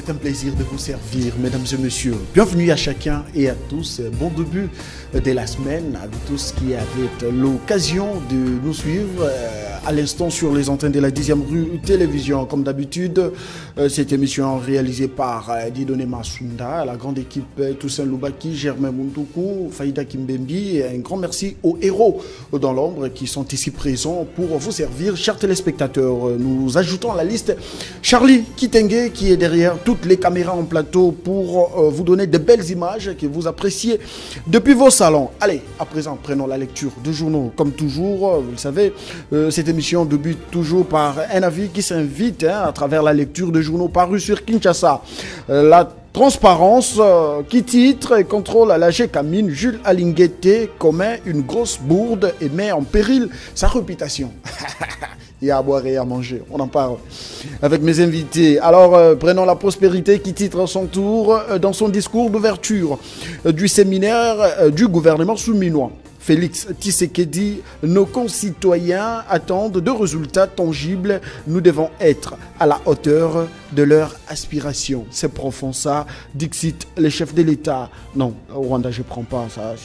c'est un plaisir de vous servir, mesdames et messieurs. Bienvenue à chacun et à tous. Bon début de la semaine à vous tous qui avez l'occasion de nous suivre à l'instant sur les antennes de la 10e rue télévision. Comme d'habitude, cette émission réalisée par Didone Masunda, la grande équipe Toussaint Loubaki, Germain Muntoukou, Faïda Kimbembi, et un grand merci aux héros dans l'ombre qui sont ici présents pour vous servir. Chers téléspectateurs, nous ajoutons à la liste Charlie Kitenge qui est derrière toutes les caméras en plateau pour vous donner de belles images que vous appréciez depuis vos salons. Allez, à présent, prenons la lecture de journaux. Comme toujours, vous le savez, cette émission débute toujours par un avis qui s'invite à travers la lecture de journaux parus sur Kinshasa. La transparence qui titre et contrôle à la Gécamine, Jules Alinguete commet une grosse bourde et met en péril sa réputation. Il y a à boire et à manger, on en parle avec mes invités. Alors, prenons la prospérité qui titre à son tour dans son discours d'ouverture du séminaire du gouvernement souminois. Félix Tshisekedi, nos concitoyens attendent de résultats tangibles. Nous devons être à la hauteur de leurs aspirations. C'est profond ça, dixit les chefs de l'État. Non, au Rwanda, je ne prends pas ça.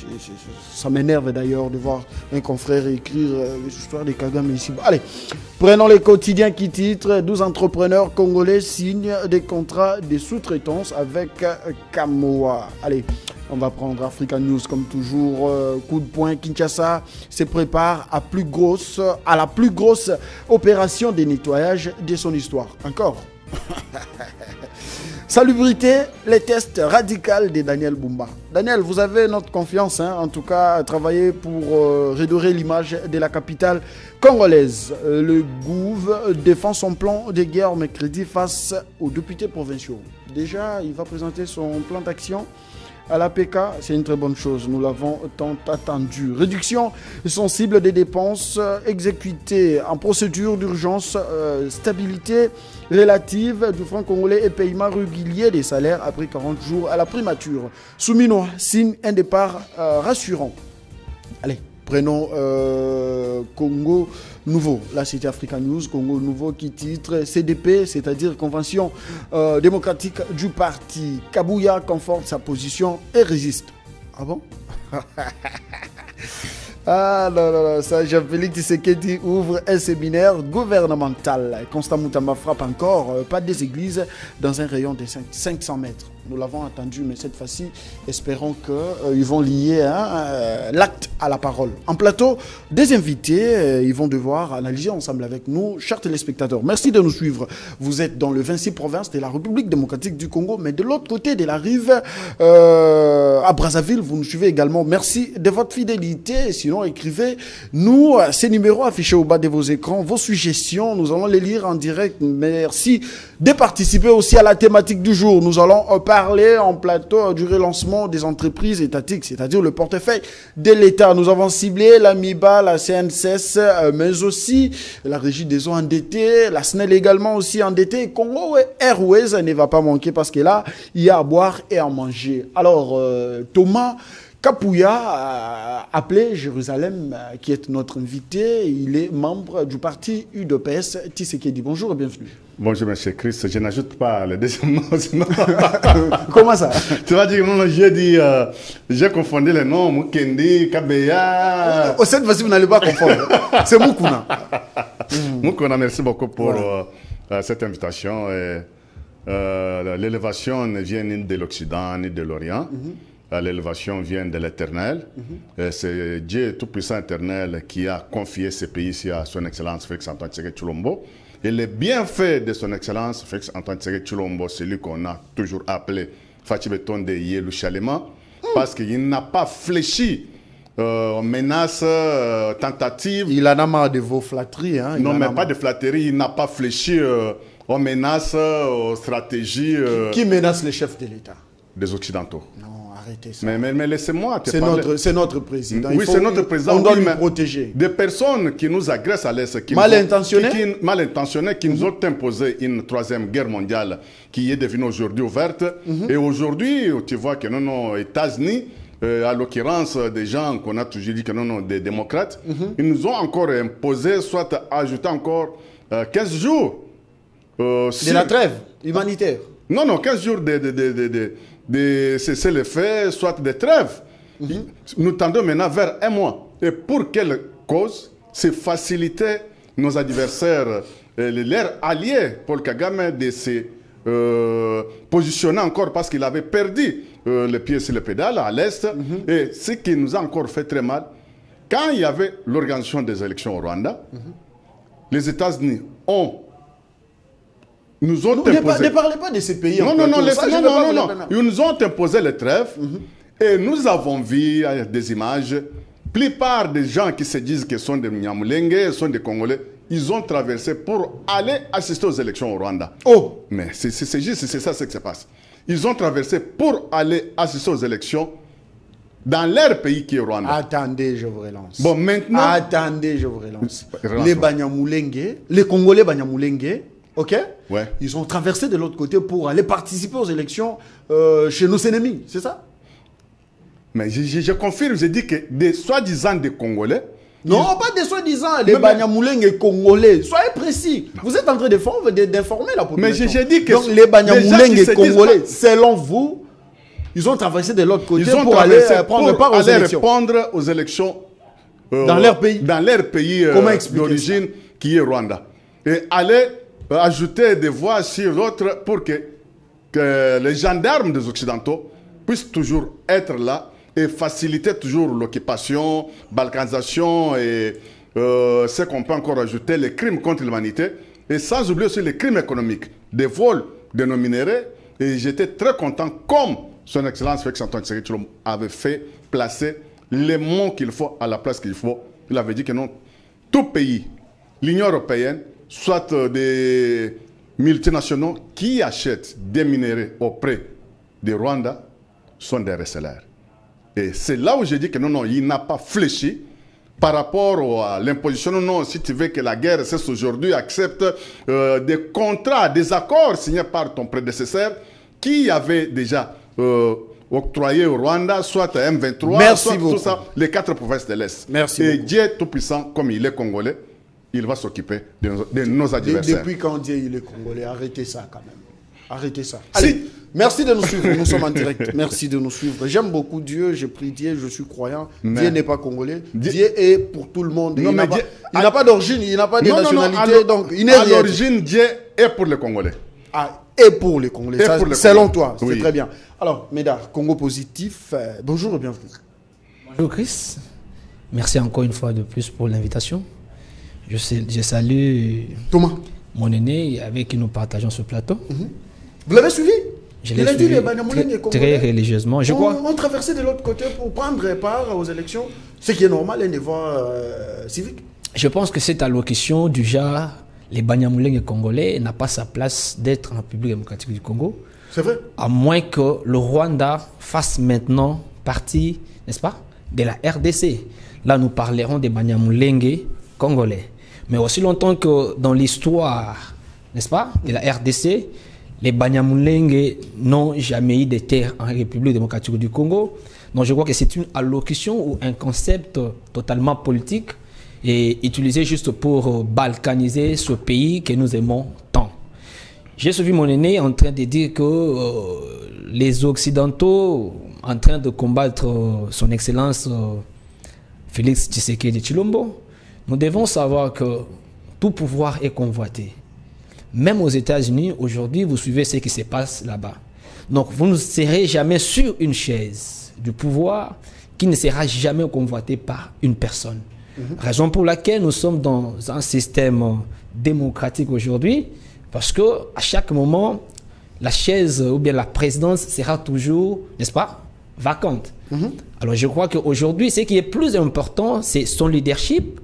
Ça m'énerve d'ailleurs de voir un confrère écrire l'histoire des Kagame ici. Allez, prenons les quotidiens qui titrent 12 entrepreneurs congolais signent des contrats de sous-traitance avec Kamoa. Allez. On va prendre Africa News comme toujours. Coup de poing, Kinshasa se prépare à la plus grosse opération de nettoyage de son histoire. Encore. Salubrité, les tests radicaux de Daniel Bumba. Daniel, vous avez notre confiance, hein, en tout cas, à travailler pour redorer l'image de la capitale congolaise. Le Gouv défend son plan de guerre mercredi face aux députés provinciaux. Déjà, il va présenter son plan d'action à l'APK, c'est une très bonne chose, nous l'avons tant attendu. Réduction sensible des dépenses exécutées en procédure d'urgence, stabilité relative du franc congolais et paiement régulier des salaires après 40 jours à la primature. Souminois signe un départ rassurant. Allez, prenons Congo Nouveau. Là, c'était Africa News, Congo Nouveau qui titre CDP, c'est-à-dire Convention démocratique du parti. Kabouya conforte sa position et résiste. Ah bon? Ah non, non, non, ça, Jean-Félix Tshisekedi ouvre un séminaire gouvernemental. Constant Moutamba frappe encore, pas des églises dans un rayon de 500 mètres. Nous l'avons entendu, mais cette fois-ci, espérons qu'ils vont lier l'acte à la parole. En plateau, des invités, ils vont devoir analyser ensemble avec nous, chers téléspectateurs. Merci de nous suivre. Vous êtes dans le 26 province de la République démocratique du Congo, mais de l'autre côté de la rive, à Brazzaville, vous nous suivez également. Merci de votre fidélité. Sinon, écrivez-nous ces numéros affichés au bas de vos écrans, vos suggestions. Nous allons les lire en direct. Merci de participer aussi à la thématique du jour. Nous allons parler en plateau du relancement des entreprises étatiques, c'est-à-dire le portefeuille de l'État. Nous avons ciblé la MIBA, la CNCS, mais aussi la Régie des eaux endettées, la SNEL également aussi endettée. Congo Airways ne va pas manquer parce que là, il y a à boire et à manger. Alors, Thomas Kapouya, appelé Jérusalem, qui est notre invité, il est membre du parti UDPS Tshisekedi. Bonjour et bienvenue. Bonjour, M. Christ. Je n'ajoute pas le deuxième nom. Sinon... Comment ça? Tu vas dire, non, j'ai dit, j'ai confondu les noms, Mukendi, Kabeya. Cette fois-ci, vous n'allez pas confondre. C'est Moukouna. Moukouna, merci beaucoup pour cette invitation. L'élévation ne vient ni de l'Occident ni de l'Orient. L'élévation vient de l'Éternel. C'est Dieu Tout-Puissant Éternel qui a confié ce pays-ci à son Excellence Félix-Antoine Tshisekedi Tshilombo. Et les bienfaits de son Excellence Félix-Antoine Tshisekedi Tshilombo, celui qu'on a toujours appelé Fachi Betonde Yelouchalema, parce qu'il n'a pas fléchi aux menaces, tentatives. Il en a marre de vos flatteries. Hein, non, mais pas de flatteries. Il n'a pas fléchi aux menaces, aux stratégies. Qui menace les chefs de l'État? Des Occidentaux. Non. Ça. Mais laissez-moi te parler. C'est notre président. Oui, c'est notre président. On doit lui protéger. Des personnes qui nous agressent à l'Est, mal intentionnées, qui nous ont imposé une troisième guerre mondiale qui est devenue aujourd'hui ouverte. Et aujourd'hui, tu vois que non, États-Unis, à l'occurrence des gens qu'on a toujours dit que non, des démocrates, ils nous ont encore imposé, soit ajouté encore 15 jours. De la trêve humanitaire. Non, non, 15 jours de cesser le feu, soit de trêve. Nous tendons maintenant vers 1 mois. Et pour quelle cause? C'est faciliter nos adversaires, leurs alliés, Paul Kagame, de se positionner encore parce qu'il avait perdu le pied sur le pédale à l'Est. Et ce qui nous a encore fait très mal, quand il y avait l'organisation des élections au Rwanda, les États-Unis nous ont imposé... Ne parlez pas de ces pays. Non, ils nous ont imposé les trêves. Et nous avons vu des images. La plupart des gens qui se disent que sont des Nyamulenge, sont des Congolais, ils ont traversé pour aller assister aux élections au Rwanda. Oh! Mais c'est juste, c'est ça ce qui se passe. Ils ont traversé pour aller assister aux élections dans leur pays qui est Rwanda. Attendez, je vous relance. Bon, maintenant... Attendez, je vous relance. Les Banyamulenge, les Congolais Banyamulenge, ok? Ouais. Ils ont traversé de l'autre côté pour aller participer aux élections chez nos ennemis, c'est ça? Mais je confirme, je dis que des soi-disant des Congolais... Non, pas des soi-disant, les Banyamulenge congolais. Soyez précis. Non. Vous êtes en train d'informer la population. Mais j'ai dit que... Donc les Banyamulenge congolais, selon vous, ils ont traversé de l'autre côté pour aller prendre part aux élections. Répondre aux élections dans leur pays. Dans leur pays d'origine qui est Rwanda. Et aller ajouter des voix sur l'autre pour que les gendarmes des Occidentaux puissent toujours être là et faciliter toujours l'occupation, balkanisation et ce qu'on peut encore ajouter, les crimes contre l'humanité. Et sans oublier aussi les crimes économiques, des vols de nos minéraux. Et j'étais très content comme son Excellence Félix Antoine Tshisekedi Tshilombo avait fait placer les mots qu'il faut à la place qu'il faut. Il avait dit que non, tout pays, l'Union européenne, soit des multinationaux qui achètent des minéraux auprès du Rwanda, sont des receleurs. Et c'est là où j'ai dit que non, non, il n'a pas fléchi par rapport à l'imposition. Non, non, si tu veux que la guerre cesse aujourd'hui, accepte des contrats, des accords signés par ton prédécesseur qui avait déjà octroyé au Rwanda, soit à M23, merci soit beaucoup. Tout ça, les 4 provinces de l'Est. Merci et beaucoup. Dieu tout-puissant, comme il est congolais, il va s'occuper de nos adversaires. Depuis quand Dieu il est congolais, arrêtez ça quand même. Arrêtez ça. Allez, merci de nous suivre. Nous sommes en direct. Merci de nous suivre. J'aime beaucoup Dieu. J'ai pris Dieu. Je suis croyant. Mais Dieu n'est pas congolais. Dieu est pour tout le monde. Non, il n'a pas d'origine. Il n'a pas de nationalité. Donc, il est à l'origine, Dieu est pour les Congolais. Ah, et pour les Congolais. Ça, selon toi. C'est oui. Très bien. Alors, Médard, Congo Positif. Bonjour et bienvenue. Bonjour Chris. Merci encore une fois de plus pour l'invitation. Je salue Thomas, mon aîné avec qui nous partageons ce plateau. Vous l'avez suivi? Je l'ai suivi très religieusement, je crois. On traversait de l'autre côté pour prendre part aux élections, ce qui est normal, un devoir civique. Je pense que cette allocution du genre, les Banyamulenge congolais n'a pas sa place d'être en République démocratique du Congo. C'est vrai. À moins que le Rwanda fasse maintenant partie, n'est-ce pas, de la RDC. Là, nous parlerons des Banyamulenge congolais. Mais aussi longtemps que dans l'histoire, n'est-ce pas, de la RDC, les Banyamulenge n'ont jamais eu de terre en République démocratique du Congo. Donc je crois que c'est une allocution ou un concept totalement politique et utilisé juste pour balkaniser ce pays que nous aimons tant. J'ai suivi mon aîné en train de dire que les Occidentaux, en train de combattre son Excellence Félix Tshisekedi Tshilombo, nous devons savoir que tout pouvoir est convoité. Même aux États-Unis, aujourd'hui, vous suivez ce qui se passe là-bas. Donc, vous ne serez jamais sur une chaise du pouvoir qui ne sera jamais convoité par une personne. Raison pour laquelle nous sommes dans un système démocratique aujourd'hui, parce que à chaque moment, la chaise ou bien la présidence sera toujours, n'est-ce pas, vacante. Alors, je crois qu'aujourd'hui, ce qui est plus important, c'est son leadership.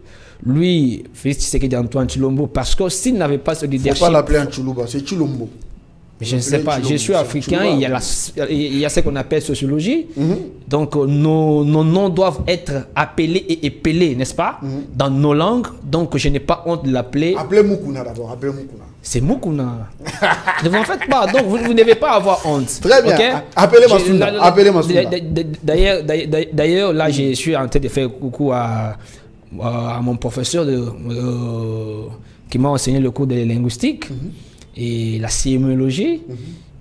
Lui, Félix Tshisekedi Antoine Tshilombo, parce que s'il n'avait pas ce leadership... Il ne faut pas l'appeler un Tshilombo, c'est Tshilombo. Je ne sais pas, je suis africain, il y a ce qu'on appelle sociologie. Donc, nos noms doivent être appelés et épelés, n'est-ce pas, dans nos langues. Donc, je n'ai pas honte de l'appeler... Appelez Mukuna d'abord, appelez Mukuna. C'est Mukuna. Ne vous en faites pas, donc vous ne devez pas avoir honte. Très bien, okay? Appelez Massouna. Appelez Massouna. D'ailleurs, là, je suis en train de faire coucou à mon professeur qui m'a enseigné le cours de linguistique et la sémiologie.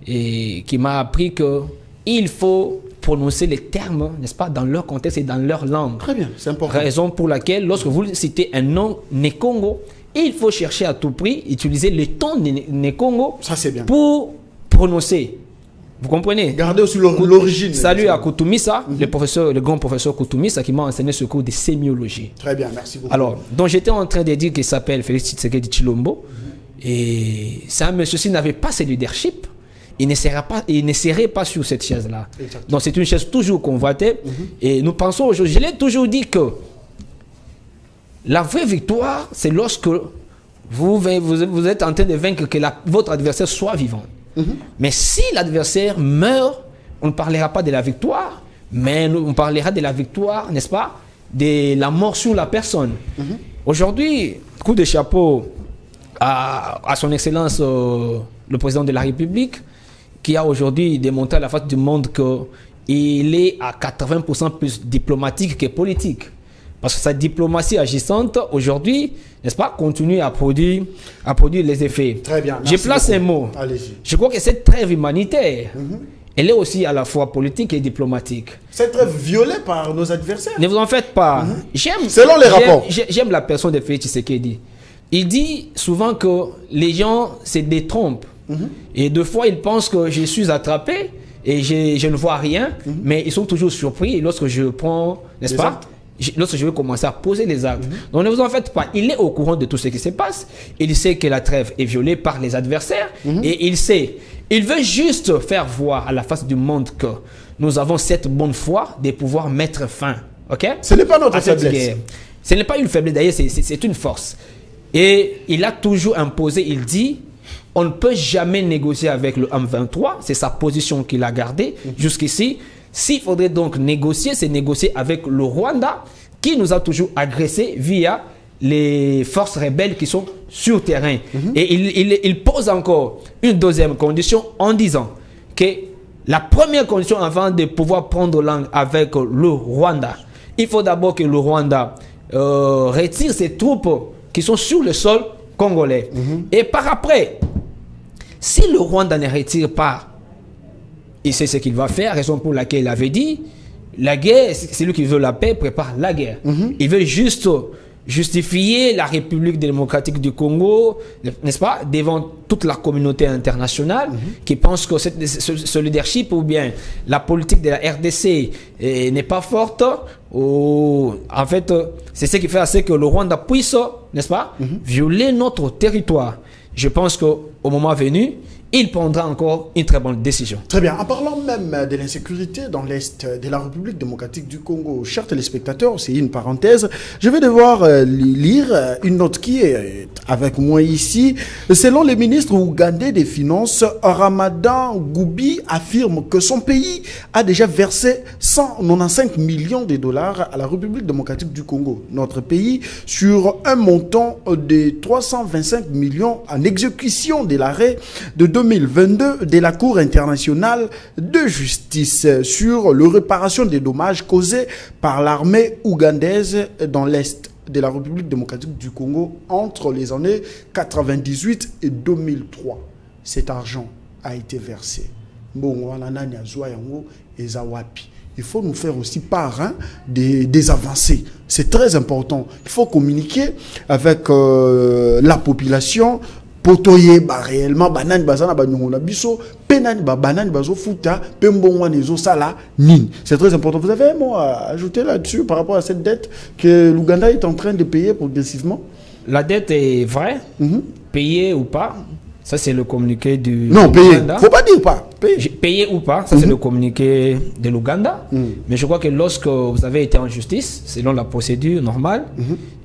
et qui m'a appris que il faut prononcer les termes, n'est-ce pas, dans leur contexte et dans leur langue. Très bien, c'est important. Raison pour laquelle, lorsque vous citez un nom Nekongo, il faut chercher à tout prix, utiliser le ton Nekongo pour prononcer. Vous comprenez? Gardez aussi l'origine. Salut à Koutoumissa, le grand professeur Koutoumissa qui m'a enseigné ce cours de sémiologie. Très bien, merci beaucoup. Alors, donc j'étais en train de dire qu'il s'appelle Félix Tshisekedi Tshilombo. Et c'est un monsieur qui n'avait pas ce leadership. Il ne serait pas sur cette chaise-là. Donc c'est une chaise toujours convoitée. Et nous pensons aujourd'hui, je l'ai toujours dit que la vraie victoire, c'est lorsque vous êtes en train de vaincre que votre adversaire soit vivant. Mais si l'adversaire meurt, on ne parlera pas de la victoire, mais on parlera de la victoire, n'est-ce pas, de la mort sur la personne. Aujourd'hui, coup de chapeau à son excellence le président de la République, qui a aujourd'hui démontré à la face du monde qu'il est à 80% plus diplomatique que politique. Parce que sa diplomatie agissante, aujourd'hui, n'est-ce pas, continue à produire les effets. Très bien. Je place un mot. Je crois que cette trêve humanitaire, elle est aussi à la fois politique et diplomatique. Cette trêve violée par nos adversaires. Ne vous en faites pas. Selon les rapports. J'aime la personne de Félix Tshisekedi. Il dit souvent que les gens se détrompent. Et deux fois, ils pensent que je suis attrapé et je ne vois rien. Mais ils sont toujours surpris lorsque je prends, n'est-ce pas, lorsque je vais commencer à poser les actes. Donc ne vous en faites pas. Il est au courant de tout ce qui se passe. Il sait que la trêve est violée par les adversaires. Et il sait. Il veut juste faire voir à la face du monde que nous avons cette bonne foi de pouvoir mettre fin. Ok? Ce n'est pas notre faiblesse. Ce n'est pas une faiblesse. D'ailleurs, c'est une force. Et il a toujours imposé, il dit, on ne peut jamais négocier avec le M23. C'est sa position qu'il a gardée jusqu'ici. S'il faudrait donc négocier, c'est négocier avec le Rwanda qui nous a toujours agressés via les forces rebelles qui sont sur terrain. Et il pose encore une deuxième condition en disant que la première condition avant de pouvoir prendre langue avec le Rwanda, il faut d'abord que le Rwanda retire ses troupes qui sont sur le sol congolais. Et par après, si le Rwanda ne retire pas, il sait ce qu'il va faire, raison pour laquelle il avait dit, la guerre, c'est lui qui veut la paix, prépare la guerre. Il veut juste justifier la République démocratique du Congo, n'est-ce pas, devant toute la communauté internationale qui pense que ce leadership ou bien la politique de la RDC n'est pas forte. En fait, c'est ce qui fait assez que le Rwanda puisse, n'est-ce pas, violer notre territoire. Je pense qu'au moment venu, il prendra encore une très bonne décision. Très bien. En parlant même de l'insécurité dans l'Est de la République démocratique du Congo, chers téléspectateurs, c'est une parenthèse, je vais devoir lire une note qui est avec moi ici. Selon le ministre ougandais des Finances, Ramadan Goubi affirme que son pays a déjà versé 195 millions de dollars à la République démocratique du Congo. Notre pays, sur un montant de 325 millions en exécution de l'arrêt de 2022 de la Cour internationale de justice sur la réparation des dommages causés par l'armée ougandaise dans l'Est de la République démocratique du Congo entre les années 1998 et 2003. Cet argent a été versé. Il faut nous faire aussi part des avancées. C'est très important. Il faut communiquer avec la population potoye réellement banane bazana banyongona biso penani banane bazo futa pembongwa nezo sala nin. C'est très important. Vous avez un mot à ajouter là-dessus par rapport à cette dette que l'Ouganda est en train de payer progressivement? La dette est vraie, payée ou pas. Ça, c'est le communiqué du... Non, payer. Faut pas dire pas. Payer ou pas, ça c'est le communiqué de l'Ouganda. Mais je crois que lorsque vous avez été en justice, selon la procédure normale,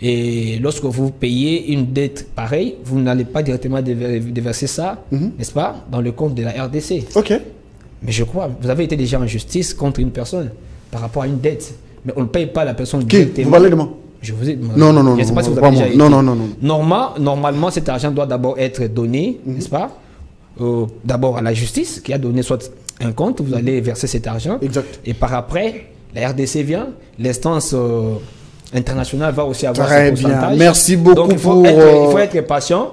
et lorsque vous payez une dette pareille, vous n'allez pas directement déverser ça, n'est-ce pas, dans le compte de la RDC. Ok. Mais je crois, vous avez été déjà en justice contre une personne par rapport à une dette. Mais on ne paye pas la personne directement. Vous parlez de moi? Je vous ai... Non, non, non. Je ne sais pas si vous avez déjà été. Normalement, cet argent doit d'abord être donné, n'est-ce pas, d'abord à la justice, qui a donné soit un compte, vous allez verser cet argent. Exact. Et par après, la RDC vient, l'instance internationale va aussi avoir très ce pourcentage. Bien. Merci beaucoup. Donc, il faut être patient.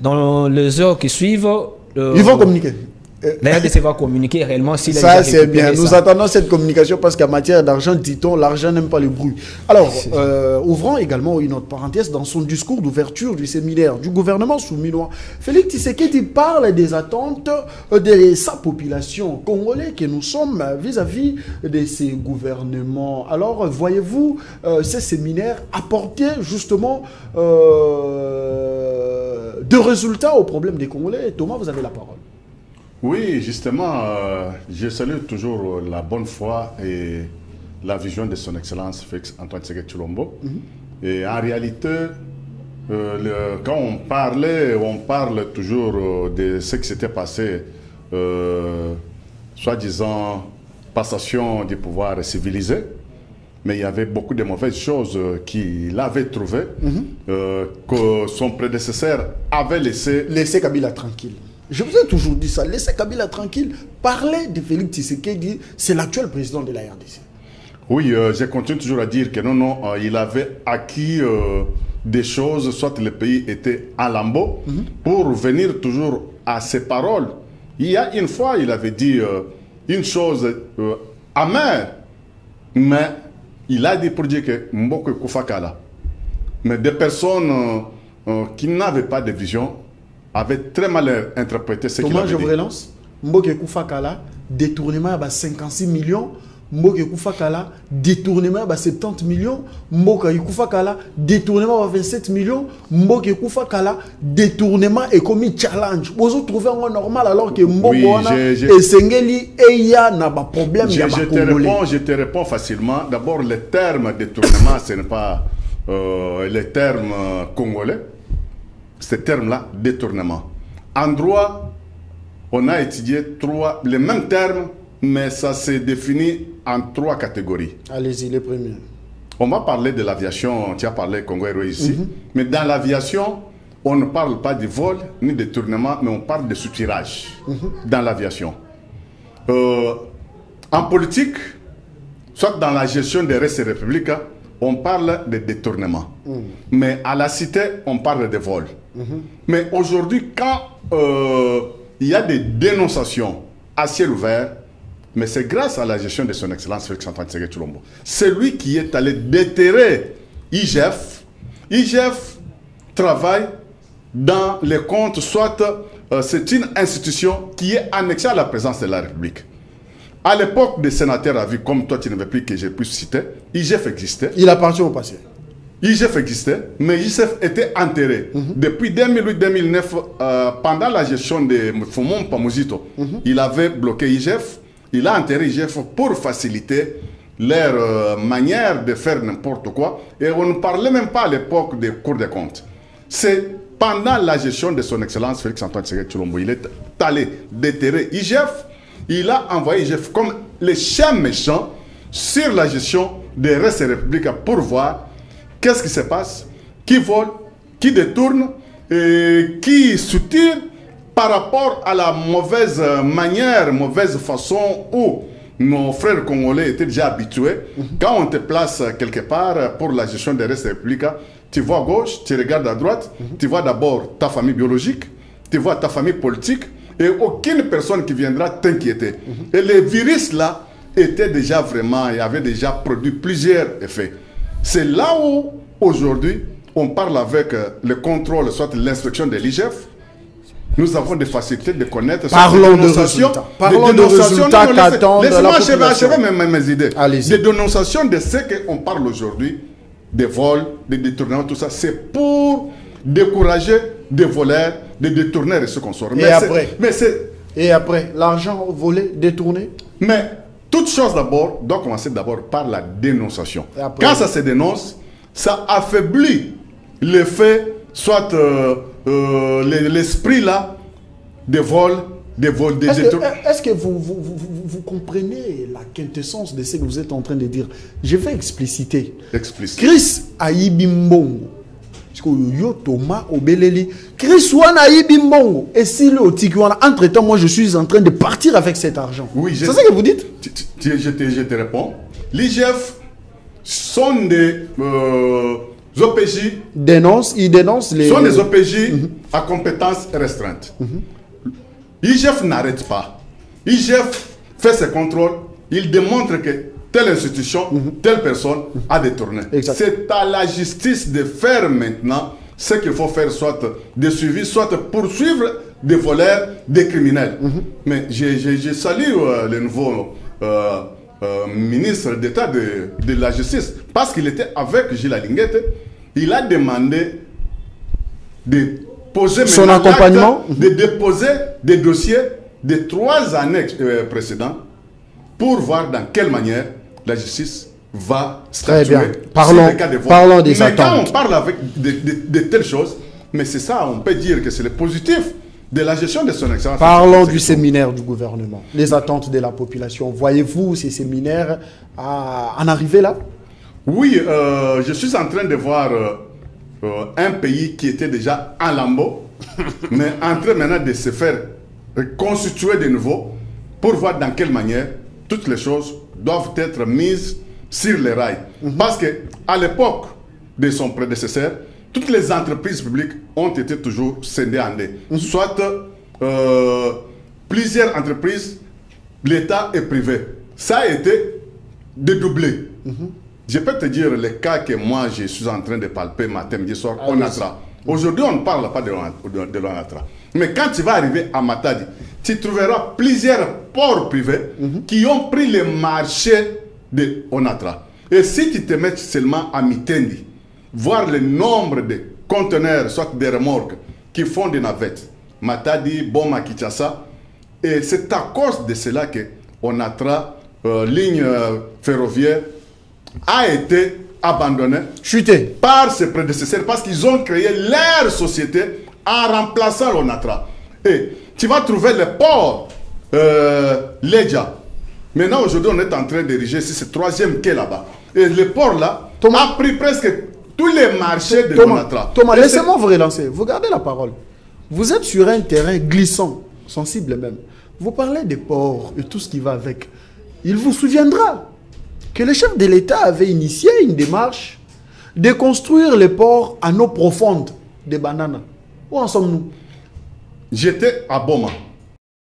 Dans les heures qui suivent... ils vont communiquer. La RDC va communiquer réellement si ça, c'est bien. Nous attendons cette communication parce qu'en matière d'argent, dit-on, l'argent n'aime pas le bruit. Alors, ouvrons également une autre parenthèse dans son discours d'ouverture du séminaire du gouvernement souminois. Félix Tshisekedi parle des attentes de sa population congolaise que nous sommes vis-à-vis de ces gouvernements. Alors, voyez-vous ces séminaires apporter justement de résultats aux problèmes des Congolais? Thomas, vous avez la parole. Oui, justement, je salue toujours la bonne foi et la vision de son Excellence Félix Antoine Tshisekedi Tshilombo. Et en réalité, quand on parle toujours de ce qui s'était passé, soi-disant passation du pouvoir civilisé, mais il y avait beaucoup de mauvaises choses qu'il avait trouvées, que son prédécesseur avait laissé Kabila tranquille. Je vous ai toujours dit ça, laissez Kabila tranquille. Parler de Félix Tshisekedi, c'est l'actuel président de la RDC. Oui, je continue toujours à dire que non, il avait acquis des choses, soit le pays était en lambeaux, pour venir toujours à ses paroles. Il y a une fois, il avait dit une chose amère, mais il a dit pour dire que Mboko Koufakala, mais des personnes qui n'avaient pas de vision avaient très mal interprété ce qu'il avait dit. Thomas, je vous relance. Mboko Koufakala, détournement à 56 millions. Mboka Koufakala, détournement à 70 millions. Mboka Koufakala, détournement à 27 millions. Mboka Koufakala, détournement et commis challenge. Vous trouvez un normal alors que Mboka et Sengeli et il y a un problème. Je te réponds facilement. D'abord, le terme détournement, ce n'est pas le terme congolais. Ce terme-là, détournement. En droit, on a étudié les mêmes termes, mais ça s'est défini en 3 catégories. Allez-y, les premiers. On va parler de l'aviation, tu as parlé Congo Airways ici, mais dans l'aviation, on ne parle pas de vol ni de tournement, mais on parle de soutirage dans l'aviation. En politique, soit dans la gestion des restes républicains, on parle de détournement. Mais à la cité, on parle de vol. Mais aujourd'hui, quand il y a des dénonciations à ciel ouvert, mais c'est grâce à la gestion de son Excellence Félix Antoine Tshisekedi Tshilombo. C'est lui qui est allé déterrer IGF. IGF travaille dans les comptes, soit c'est une institution qui est annexée à la présidence de la République. À l'époque des sénateurs à vie, comme toi tu ne veux plus que j'ai pu citer, IGF existait. Il appartient au passé. IGF existait, mais IGF était enterré. Depuis 2008-2009, pendant la gestion de Fumon Pamuzito, il avait bloqué IGF. Il a enterré IGF pour faciliter leur manière de faire n'importe quoi. Et on ne parlait même pas à l'époque des cours des comptes. C'est pendant la gestion de son Excellence Félix Antoine Tshisekedi Tshilombo, il est allé déterrer IGF. Il a envoyé IGF comme les chiens méchants sur la gestion des restes républicains pour voir qu'est-ce qui se passe, qui vole, qui détourne, et qui soutire par rapport à la mauvaise manière, mauvaise façon où nos frères congolais étaient déjà habitués. Quand on te place quelque part pour la gestion des restes républicains, tu vois à gauche, tu regardes à droite, tu vois d'abord ta famille biologique, tu vois ta famille politique, et aucune personne qui viendra t'inquiéter. Et les virus là étaient déjà vraiment, il y avait déjà produit plusieurs effets. C'est là où aujourd'hui on parle avec le contrôle, soit l'instruction de l'IGF. Nous avons des facilités de connaître. Parlons de résultats. Parlons de résultats qu'attendent la population. Laissez-moi achever mes idées. Des dénonciations de ce qu'on parle aujourd'hui, des vols, des détournements, tout ça, c'est pour décourager des voleurs, des détourneurs et ce qu'on sort. Et après, l'argent volé, détourné. Mais toute chose d'abord doit commencer d'abord par la dénonciation. Quand ça se dénonce, ça affaiblit l'effet, soit l'esprit là, des vols, des détournements. Est-ce que vous comprenez la quintessence de ce que vous êtes en train de dire? Je vais expliciter. Chris Ayibimbongo. Yo Thomas Obeleli. Chris Wana Ayibimbongo. Et si le Otikiwana, entre-temps, moi je suis en train de partir avec cet argent. Oui, c'est ça que vous dites? Je te réponds. L'IGF sont des OPJ. Ils dénoncent les... Sont des OPJ à compétences restreintes. IGF n'arrête pas. IGF fait ses contrôles, il démontre que telle institution, telle personne a détourné. C'est à la justice de faire maintenant ce qu'il faut faire, soit de suivi, soit poursuivre des voleurs, des criminels. Mais je salue le nouveau ministre d'État de la Justice, parce qu'il était avec Gilles Alinguette. Il a demandé de poser son accompagnement, de déposer des dossiers des 3 années précédentes pour voir dans quelle manière la justice va statuer. Très bien. Parlons des attentes. Quand on parle avec de telles choses, mais c'est ça, on peut dire que c'est le positif de la gestion de son excellence. Parlons du séminaire du gouvernement. Les attentes de la population. Voyez-vous ces séminaires en arriver là? Oui, je suis en train de voir un pays qui était déjà en lambeau, mais en train maintenant de se faire constituer de nouveau pour voir dans quelle manière toutes les choses doivent être mises sur les rails. Parce qu'à l'époque de son prédécesseur, toutes les entreprises publiques ont été toujours scindées en deux. Soit plusieurs entreprises, l'État et privé. Ça a été dédoublé. Je peux te dire les cas que moi je suis en train de palper matin, midi, soir, Onatra. Aujourd'hui, on ne parle pas de l'Onatra. Mais quand tu vas arriver à Matadi, tu trouveras plusieurs ports privés qui ont pris le marché de Onatra. Et si tu te mets seulement à Mitendi, voir le nombre de conteneurs, soit des remorques, qui font des navettes, Matadi, Boma, Kinshasa, et c'est à cause de cela que Onatra, ligne ferroviaire, a été abandonné, chuté par ses prédécesseurs parce qu'ils ont créé leur société en remplaçant l'Onatra. Et tu vas trouver le port Leja. Maintenant, aujourd'hui, on est en train d'ériger ce 3e quai là-bas. Et le port là a pris presque tous les marchés de l'Onatra. Thomas, laissez-moi vous relancer. Vous gardez la parole. Vous êtes sur un terrain glissant, sensible même. Vous parlez des ports et tout ce qui va avec. Il vous souviendra que le chef de l'État avait initié une démarche de construire les ports à eau profonde de Banana. Où en sommes-nous? J'étais à Boma,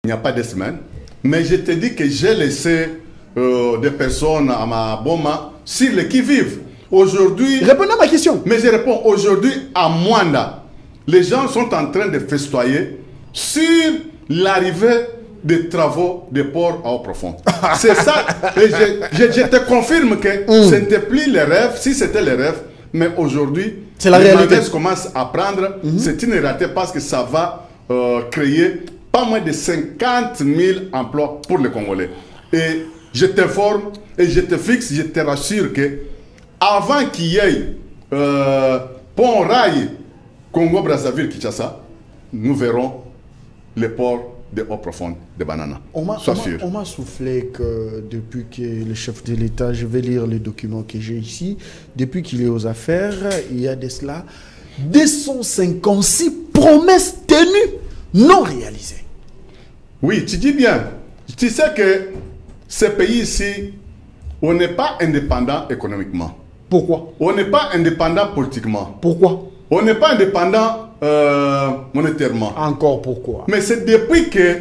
il n'y a pas de semaine, mais je te dis que j'ai laissé des personnes à ma Boma sur les qui-vivent. Aujourd'hui... Répondez à ma question. Mais je réponds, aujourd'hui à Mwanda, les gens sont en train de festoyer sur l'arrivée des travaux de ports à eau profonde. C'est ça. Et je te confirme que ce n'était plus les rêves, si c'était les rêves, mais aujourd'hui, c'est la réalité. Les commencent à prendre, c'est une réalité parce que ça va créer pas moins de 50 000 emplois pour les Congolais. Et je t'informe et je te fixe, je te rassure que avant qu'il y ait pont rail Congo-Brazzaville-Kinshasa, nous verrons les ports de eau profonde de Banana. On m'a soufflé que depuis que le chef de l'État, je vais lire les documents que j'ai ici, depuis qu'il est aux affaires, il y a de cela 256 promesses tenues non réalisées. Oui, tu dis bien. Tu sais que ce pays-ci, on n'est pas indépendant économiquement. Pourquoi? On n'est pas indépendant politiquement. Pourquoi? On n'est pas indépendant monétairement. Encore pourquoi? Mais c'est depuis que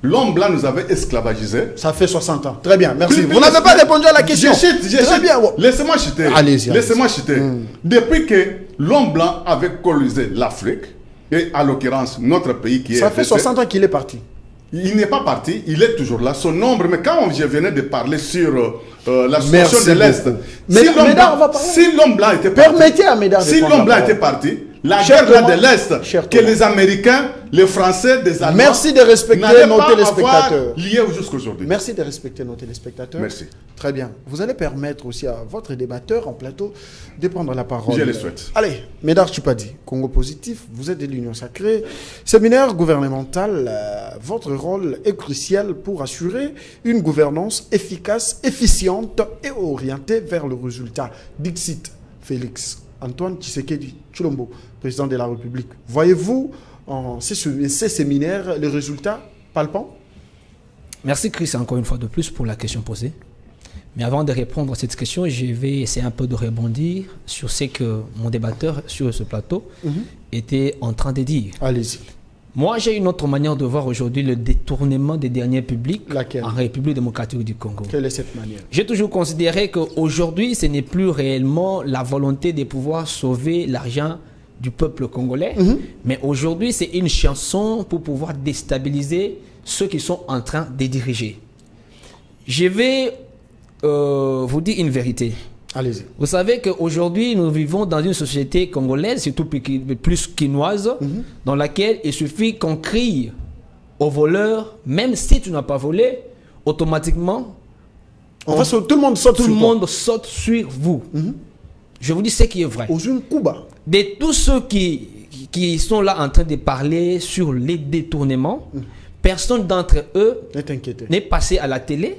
l'homme blanc nous avait esclavagisés. Ça fait 60 ans. Très bien, merci. Vous n'avez pas répondu à la question. Très bien. Laissez-moi chuter. Allez-y. Laissez-moi chuter. Depuis que l'homme blanc avait colonisé l'Afrique, et à l'occurrence notre pays qui est... Ça fait 60 ans qu'il est parti. Il n'est pas parti, il est toujours là. Son nombre, mais quand je venais de parler sur la situation de l'Est, si l'homme blanc était parti, permettez à Médard, si l'homme blanc était parti, la guerre de l'Est, que les Américains, les Français, des Allemands, merci de respecter nos téléspectateurs. Liés jusqu'aujourd'hui. Merci de respecter nos téléspectateurs. Merci. Très bien. Vous allez permettre aussi à votre débatteur en plateau de prendre la parole. Je le souhaite. Allez, Médard Tchoupadi, Congo Positif, vous êtes de l'Union Sacrée. Séminaire gouvernemental, votre rôle est crucial pour assurer une gouvernance efficace, efficiente et orientée vers le résultat. Dixit Félix Antoine Tshisekedi Tshilombo, président de la République. Voyez-vous en ces séminaires les résultats palpants? Merci Chris encore une fois de plus pour la question posée. Mais avant de répondre à cette question, je vais essayer un peu de rebondir sur ce que mon débatteur sur ce plateau était en train de dire. Allez-y. Moi, j'ai une autre manière de voir aujourd'hui le détournement des deniers publics Laquelle? en République démocratique du Congo. Quelle est cette manière? J'ai toujours considéré qu'aujourd'hui, ce n'est plus réellement la volonté de pouvoir sauver l'argent du peuple congolais, mais aujourd'hui, c'est une chanson pour pouvoir déstabiliser ceux qui sont en train de diriger. Je vais vous dire une vérité. Allez-y. Vous savez qu'aujourd'hui, nous vivons dans une société congolaise, surtout plus quinoise, dans laquelle il suffit qu'on crie au voleur, même si tu n'as pas volé, automatiquement, En fait, tout le monde saute tout sur le toi. monde saute sur vous. Je vous dis ce qui est vrai. Aux une Cuba. De tous ceux qui sont là en train de parler sur les détournements, personne d'entre eux Ne t'inquiète. n'est passé à la télé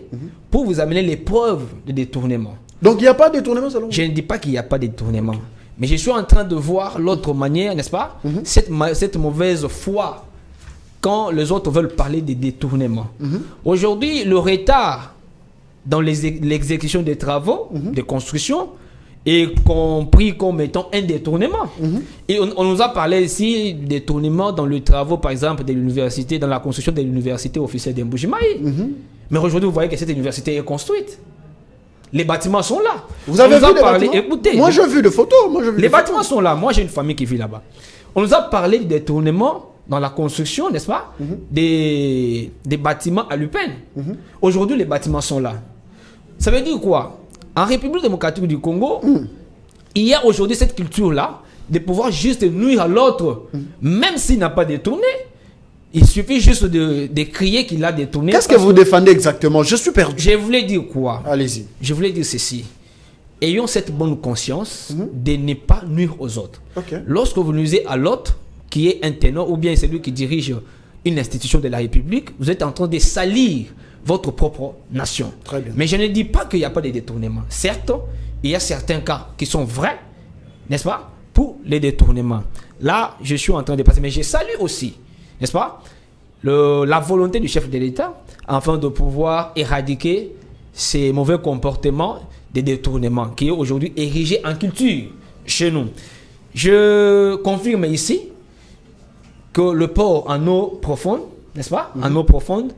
pour vous amener les preuves de détournement. Donc il n'y a pas de détournement selon vous? Je ne dis pas qu'il n'y a pas de détournement, mais je suis en train de voir l'autre manière, n'est-ce pas? Cette mauvaise foi quand les autres veulent parler de détournement. Aujourd'hui, le retard dans l'exécution des travaux de construction est compris comme étant un détournement. Et on nous a parlé ici de détournement dans le travaux, par exemple, de l'université, dans la construction de l'université officielle d'Mbujimai. Mais aujourd'hui, vous voyez que cette université est construite. Les bâtiments sont là. Vous avez On nous vu a les parlé, bâtiments? écoutez, Moi, j'ai vu des photos. Moi, j'ai vu les des bâtiments photos. sont là. Moi, j'ai une famille qui vit là-bas. On nous a parlé du détournement dans la construction, n'est-ce pas, des bâtiments à Lupin. Aujourd'hui, les bâtiments sont là. Ça veut dire quoi? En République démocratique du Congo, il y a aujourd'hui cette culture-là de pouvoir juste nuire à l'autre, même s'il n'a pas détourné. Il suffit juste de crier qu'il a détourné. Qu'est-ce que vous défendez exactement? Je suis perdu. Je voulais dire quoi? Allez-y. Je voulais dire ceci. Ayons cette bonne conscience de ne pas nuire aux autres. Ok. Lorsque vous nuisez à l'autre, qui est un ténor ou bien celui qui dirige une institution de la République, vous êtes en train de salir votre propre nation. Très bien. Mais je ne dis pas qu'il n'y a pas de détournement. Certes, il y a certains cas qui sont vrais, n'est-ce pas, pour les détournements. Là, je suis en train de passer. Mais je salue aussi, n'est-ce pas, la volonté du chef de l'État afin de pouvoir éradiquer ces mauvais comportements de détournement qui est aujourd'hui érigé en culture chez nous. Je confirme ici que le port en eau profonde, n'est-ce pas, en eau profonde,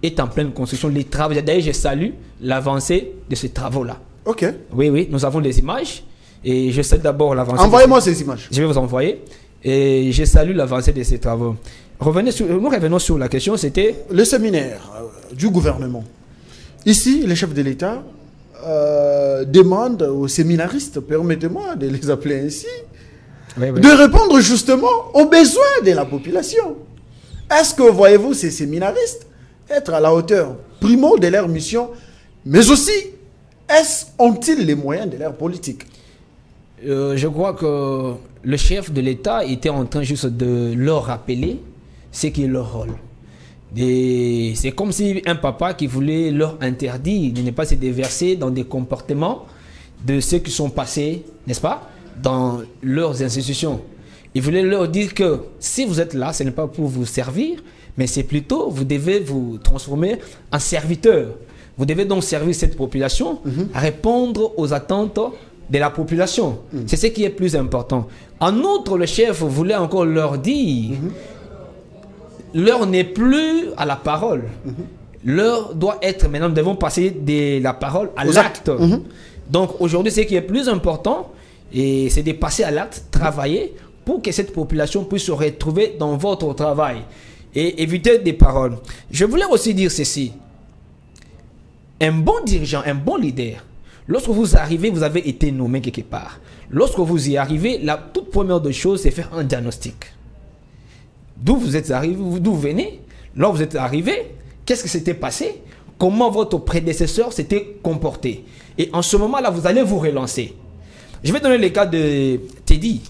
est en pleine construction. Les travaux, d'ailleurs, je salue l'avancée de ces travaux-là. Ok. Oui, oui, nous avons des images et je salue d'abord l'avancée. Envoyez-moi ces images. Je vais vous envoyer et je salue l'avancée de ces travaux. Nous revenons sur la question, c'était... Le séminaire du gouvernement. Ici, le chef de l'État demande aux séminaristes, permettez-moi de les appeler ainsi, Oui, oui. de répondre justement aux besoins de la population. Est-ce que voyez-vous ces séminaristes être à la hauteur, primo, de leur mission, mais aussi, ont-ils les moyens de leur politique? Je crois que le chef de l'État était en train juste de leur rappeler ce qui est leur rôle. C'est comme si un papa qui voulait leur interdire de ne pas se déverser dans des comportements de ceux qui sont passés, n'est-ce pas, dans leurs institutions. Il voulait leur dire que si vous êtes là, ce n'est pas pour vous servir, mais c'est plutôt, vous devez vous transformer en serviteur. Vous devez donc servir cette population à répondre aux attentes de la population. C'est ce qui est plus important. En outre, le chef voulait encore leur dire, l'heure n'est plus à la parole. L'heure doit être, maintenant nous devons passer de la parole à l'acte. Donc aujourd'hui, ce qui est plus important, c'est de passer à l'acte, travailler pour que cette population puisse se retrouver dans votre travail et éviter des paroles. Je voulais aussi dire ceci. Un bon dirigeant, un bon leader, lorsque vous arrivez, vous avez été nommé quelque part. Lorsque vous y arrivez, la toute première des choses, c'est faire un diagnostic. D'où vous êtes arrivé, d'où vous venez, là où vous êtes arrivé, qu'est-ce qui s'était passé, comment votre prédécesseur s'était comporté. Et en ce moment-là, vous allez vous relancer. Je vais donner le cas de Teddy.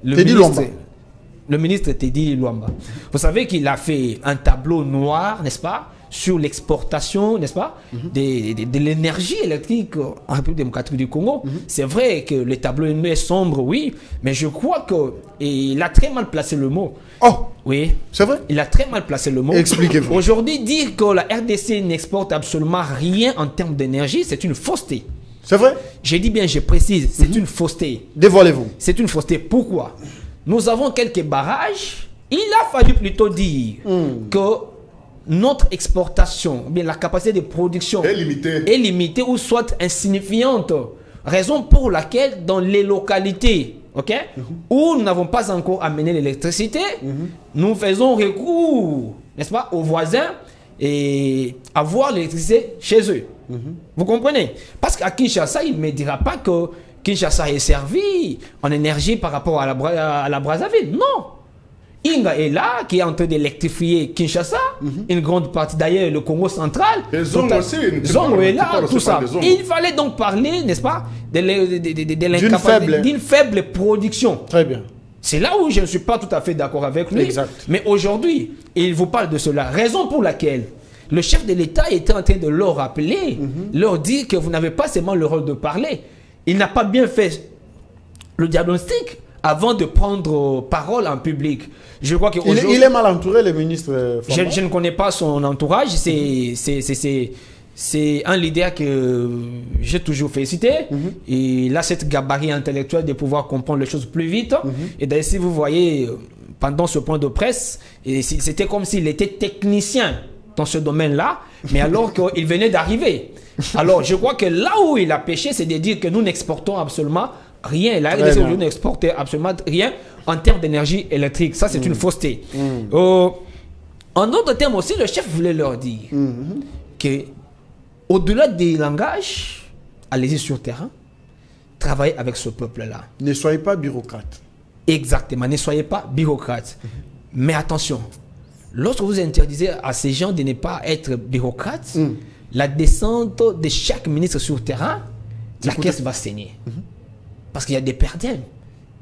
Le ministre Teddy Luamba. Vous savez qu'il a fait un tableau noir, n'est-ce pas, sur l'exportation, n'est-ce pas, de l'énergie électrique en République démocratique du Congo. C'est vrai que le tableau est sombre, oui, mais je crois qu'il a très mal placé le mot. Oh, oui. C'est vrai? Il a très mal placé le mot. Expliquez-vous. Aujourd'hui, dire que la RDC n'exporte absolument rien en termes d'énergie, c'est une fausseté. C'est vrai? J'ai dit bien, je précise, c'est une fausseté. Dévoilez-vous. C'est une fausseté. Pourquoi? Nous avons quelques barrages Il a fallu plutôt dire que notre exportation, bien la capacité de production est limitée ou soit insignifiante. Raison pour laquelle dans les localités où nous n'avons pas encore amené l'électricité, nous faisons recours, n'est-ce pas, aux voisins et avoir l'électricité chez eux. Vous comprenez? Parce qu'à Kinshasa, il ne me dira pas que Kinshasa est servi en énergie par rapport à la Brazzaville. Non. Inga est là, qui est en train d'électrifier Kinshasa, une grande partie d'ailleurs, le Congo central. Et Zongo aussi. Zongo est là, tout ça. Il fallait donc parler, n'est-ce pas, d'une faible production. Très bien. C'est là où je ne suis pas tout à fait d'accord avec lui. Exact. Mais aujourd'hui, il vous parle de cela. Raison pour laquelle le chef de l'État était en train de leur rappeler, leur dire que vous n'avez pas seulement le rôle de parler. Il n'a pas bien fait le diagnostic avant de prendre parole en public. Je crois que il est mal entouré, le ministre. Je ne connais pas son entourage. C'est un leader que j'ai toujours félicité. Et il a cette gabarit intellectuelle de pouvoir comprendre les choses plus vite. Et d'ailleurs, si vous voyez, pendant ce point de presse, c'était comme s'il était technicien dans ce domaine-là, mais alors qu'il venait d'arriver. Alors, je crois que là où il a péché, c'est de dire que nous n'exportons absolument rien. La RDC aujourd'hui n'exporte absolument rien en termes d'énergie électrique. Ça, c'est une fausseté. En d'autres termes aussi, le chef voulait leur dire que au-delà des langages, allez-y sur terrain, travaillez avec ce peuple-là. Ne soyez pas bureaucrate. Exactement, ne soyez pas bureaucrate. Mais attention, lorsque vous interdisez à ces gens de ne pas être bureaucrates, la descente de chaque ministre sur terrain, la caisse va saigner. Parce qu'il y a des perdants.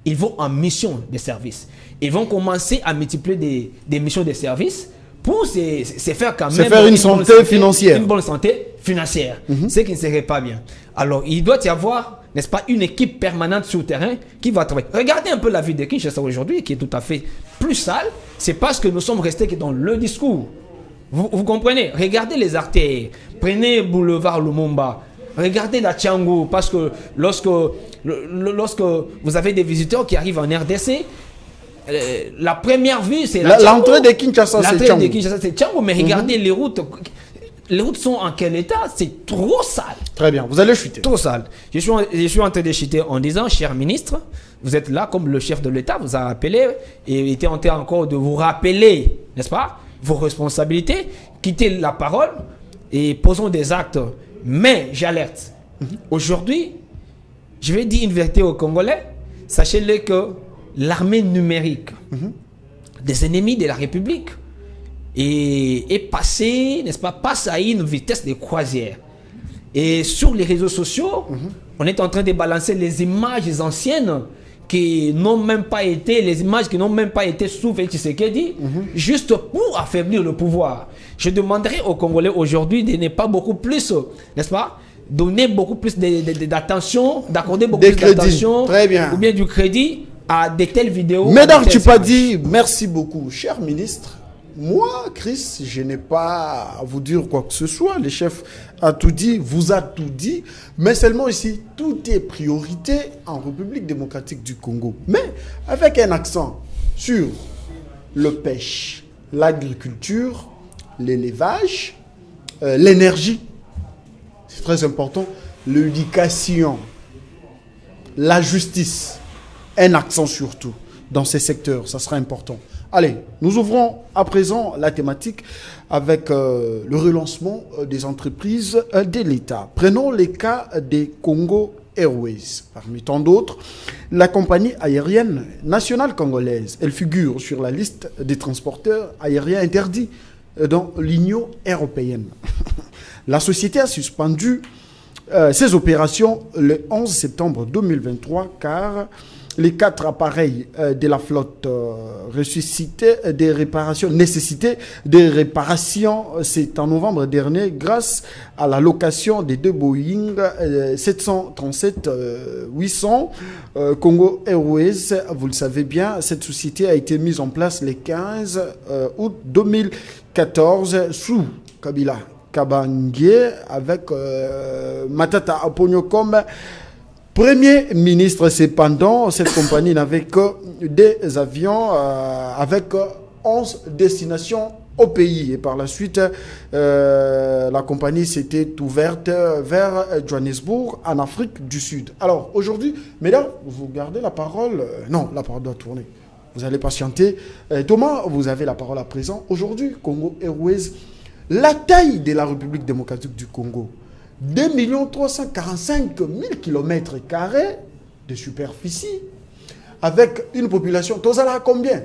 Ils vont en mission de service. Ils vont commencer à multiplier des missions de service pour se faire quand même une santé financière. Une bonne santé financière. Ce qui ne serait pas bien. Alors, il doit y avoir, n'est-ce pas, une équipe permanente sur le terrain qui va travailler. Regardez un peu la ville de Kinshasa aujourd'hui, qui est tout à fait plus sale. C'est parce que nous sommes restés que dans le discours. Vous comprenez? Regardez les artères. Prenez boulevard Lumumba. Regardez la Tchango. Parce que lorsque vous avez des visiteurs qui arrivent en RDC, la première vue, c'est l'entrée de Kinshasa, c'est Tchango. C'est Tchango, mais regardez les routes. Les routes sont en quel état? C'est trop sale. Très bien, vous allez chuter. Trop sale. Je suis en train de chuter en disant, cher ministre, vous êtes là comme le chef de l'État, vous a appelé et il était en train encore de vous rappeler, n'est-ce pas, vos responsabilités, quittez la parole et posons des actes. Mais j'alerte. Aujourd'hui, je vais dire une vérité aux Congolais. Sachez-le que l'armée numérique des ennemis de la République est passée, n'est-ce pas, passe à une vitesse de croisière. Et sur les réseaux sociaux, on est en train de balancer les images anciennes qui n'ont même pas été, les images qui n'ont même pas été sous Félix Tshisekedi, juste pour affaiblir le pouvoir. Je demanderai aux Congolais aujourd'hui de ne pas beaucoup plus, n'est-ce pas, donner beaucoup plus d'attention, d'accorder beaucoup plus d'attention, ou bien du crédit à de telles vidéos. Mesdames, tu pas dit merci beaucoup, cher ministre. Moi, Chris, je n'ai pas à vous dire quoi que ce soit. Le chef a tout dit, vous a tout dit. Mais seulement ici, tout est priorité en République démocratique du Congo. Mais avec un accent sur le pêche, l'agriculture, l'élevage, l'énergie. C'est très important. L'éducation, la justice. Un accent surtout dans ces secteurs, ça sera important. Allez, nous ouvrons à présent la thématique avec le relancement des entreprises de l'État. Prenons les cas des Congo Airways. Parmi tant d'autres, la compagnie aérienne nationale congolaise, elle figure sur la liste des transporteurs aériens interdits dans l'Union européenne. La société a suspendu ses opérations le 11 septembre 2023 car les 4 appareils de la flotte nécessitaient des réparations. C'est en novembre dernier grâce à la location des 2 Boeing 737-800 Congo Airways. Vous le savez bien, cette société a été mise en place le 15 août 2014 sous Kabila. Kabangie avec Matata Aponyo comme Premier ministre, cependant, cette compagnie n'avait que des avions avec 11 destinations au pays. Et par la suite, la compagnie s'était ouverte vers Johannesburg, en Afrique du Sud. Alors, aujourd'hui, mesdames, vous gardez la parole. Non, la parole doit tourner. Vous allez patienter. Thomas, vous avez la parole à présent. Aujourd'hui, Congo Airways, la taille de la République démocratique du Congo, 2 345 000 km² de superficie, avec une population, Tozala combien?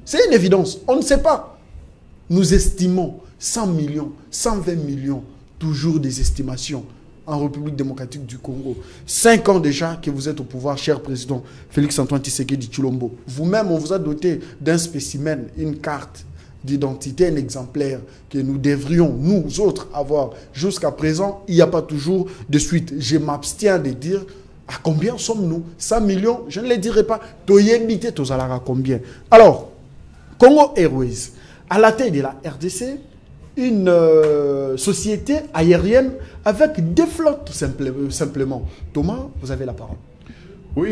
C'est une évidence, on ne sait pas. Nous estimons 100 millions, 120 millions, toujours des estimations en République démocratique du Congo. 5 ans déjà que vous êtes au pouvoir, cher président Félix-Antoine Tshisekedi Tshilombo. Vous-même, on vous a doté d'un spécimen, une carte d'identité, un exemplaire que nous devrions, nous autres, avoir. Jusqu'à présent, il n'y a pas toujours de suite. Je m'abstiens de dire à combien sommes-nous? 100 millions, je ne les dirai pas. Toyemite, tozalara combien? Alors, Congo Airways, à la tête de la RDC, une société aérienne avec des flottes simplement. Thomas, vous avez la parole. Oui,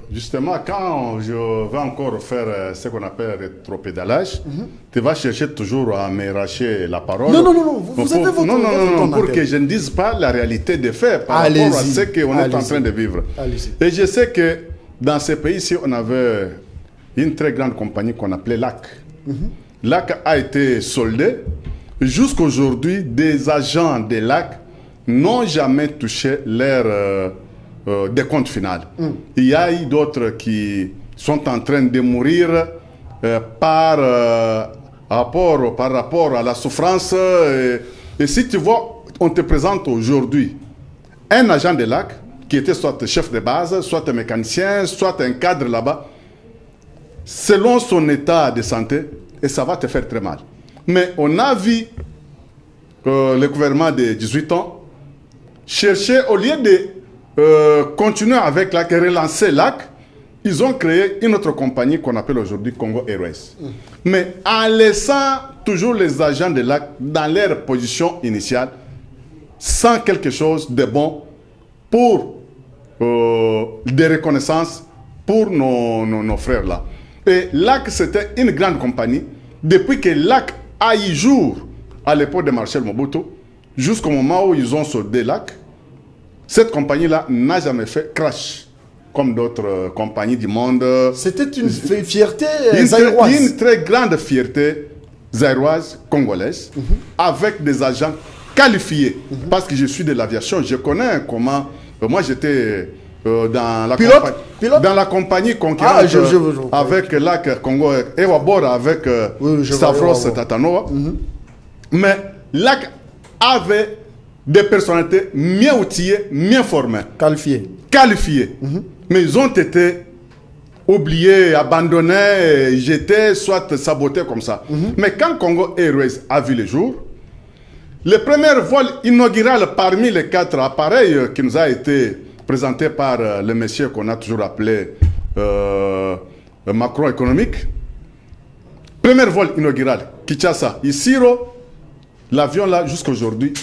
justement, quand je vais encore faire ce qu'on appelle rétropédalage, tu vas chercher toujours à m'arracher la parole. Non, vous avez votre... Non, pour que je ne dise pas la réalité des faits par rapport à ce qu'on est en train de vivre. Et je sais que dans ces pays-ci, on avait une très grande compagnie qu'on appelait LAC. LAC a été soldé. Jusqu'à aujourd'hui, des agents de LAC n'ont jamais touché leur... des comptes finaux. Il y a eu d'autres qui sont en train de mourir par rapport à la souffrance. Et si tu vois, on te présente aujourd'hui un agent de LAC qui était soit chef de base, soit un mécanicien, soit un cadre là-bas, selon son état de santé, et ça va te faire très mal. Mais on a vu le gouvernement de 18 ans chercher, au lieu de continuer avec LAC et relancer LAC, ils ont créé une autre compagnie qu'on appelle aujourd'hui Congo Airways. Mais en laissant toujours les agents de LAC dans leur position initiale, sans quelque chose de bon pour des reconnaissances pour nos frères là. Et LAC, c'était une grande compagnie. Depuis que LAC a eu jour à l'époque de Marcel Mobutu, jusqu'au moment où ils ont soldé LAC, cette compagnie-là n'a jamais fait crash comme d'autres compagnies du monde. C'était une fierté zaïroise. Une très grande fierté zaïroise, congolaise, avec des agents qualifiés. Parce que je suis de l'aviation, je connais comment... moi, j'étais dans la compagnie concurrente avec LAC Congo, Ewa Bora avec Stavros Tatanoa. Mais LAC avait des personnalités mieux outillées, mieux formées. Qualifiées. Mais ils ont été oubliés, abandonnés, jetés, soit sabotés comme ça. Mais quand Congo Airways a vu le jour, le premier vol inaugural parmi les 4 appareils qui nous a été présenté par le monsieur qu'on a toujours appelé Macron économique, premier vol inaugural, Kinshasa, Isiro, l'avion là jusqu'à aujourd'hui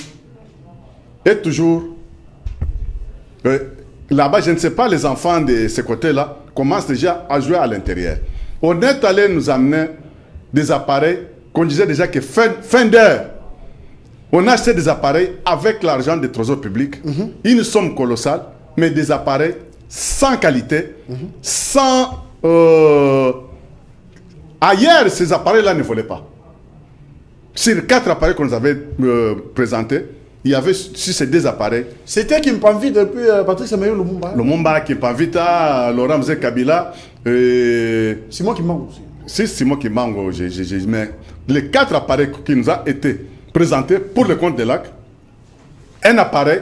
est toujours là-bas. Je ne sais pas, les enfants de ce côté-là commencent déjà à jouer à l'intérieur. On est allé nous amener des appareils qu'on disait déjà que fin d'heure, on a acheté des appareils avec l'argent des trésors publics, une somme colossale, mais des appareils sans qualité, sans... Ailleurs, ces appareils-là ne volaient pas. Sur 4 appareils qu'on nous avait présentés, il y avait sur ces 2 appareils. C'était Kimpamvi depuis Patrice Emery Lumumba. Lumumba, Kimpamvita, Laurent Mzee Kabila. Simon Kimbangu aussi. C'est Simon Kimbangu. Mais les 4 appareils qui nous ont été présentés pour le compte de LAC, un appareil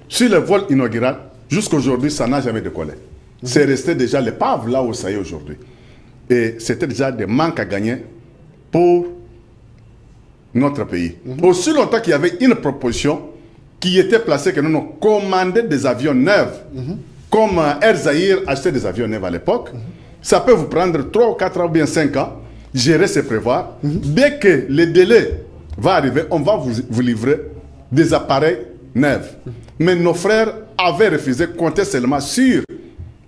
sur le vol inaugural, jusqu'à aujourd'hui, ça n'a jamais décollé. C'est resté déjà l'épave là où ça est aujourd'hui. Et c'était déjà des manques à gagner pour notre pays. Aussi longtemps qu'il y avait une proposition qui était placée que nous nous commandions des avions neufs, comme Air Zahir achetait des avions neufs à l'époque, ça peut vous prendre 3 ou 4 ou bien 5 ans, gérer, c'est prévoir. Dès que le délai va arriver, on va vous livrer des appareils neuves. Mais nos frères avaient refusé, comptaient seulement sur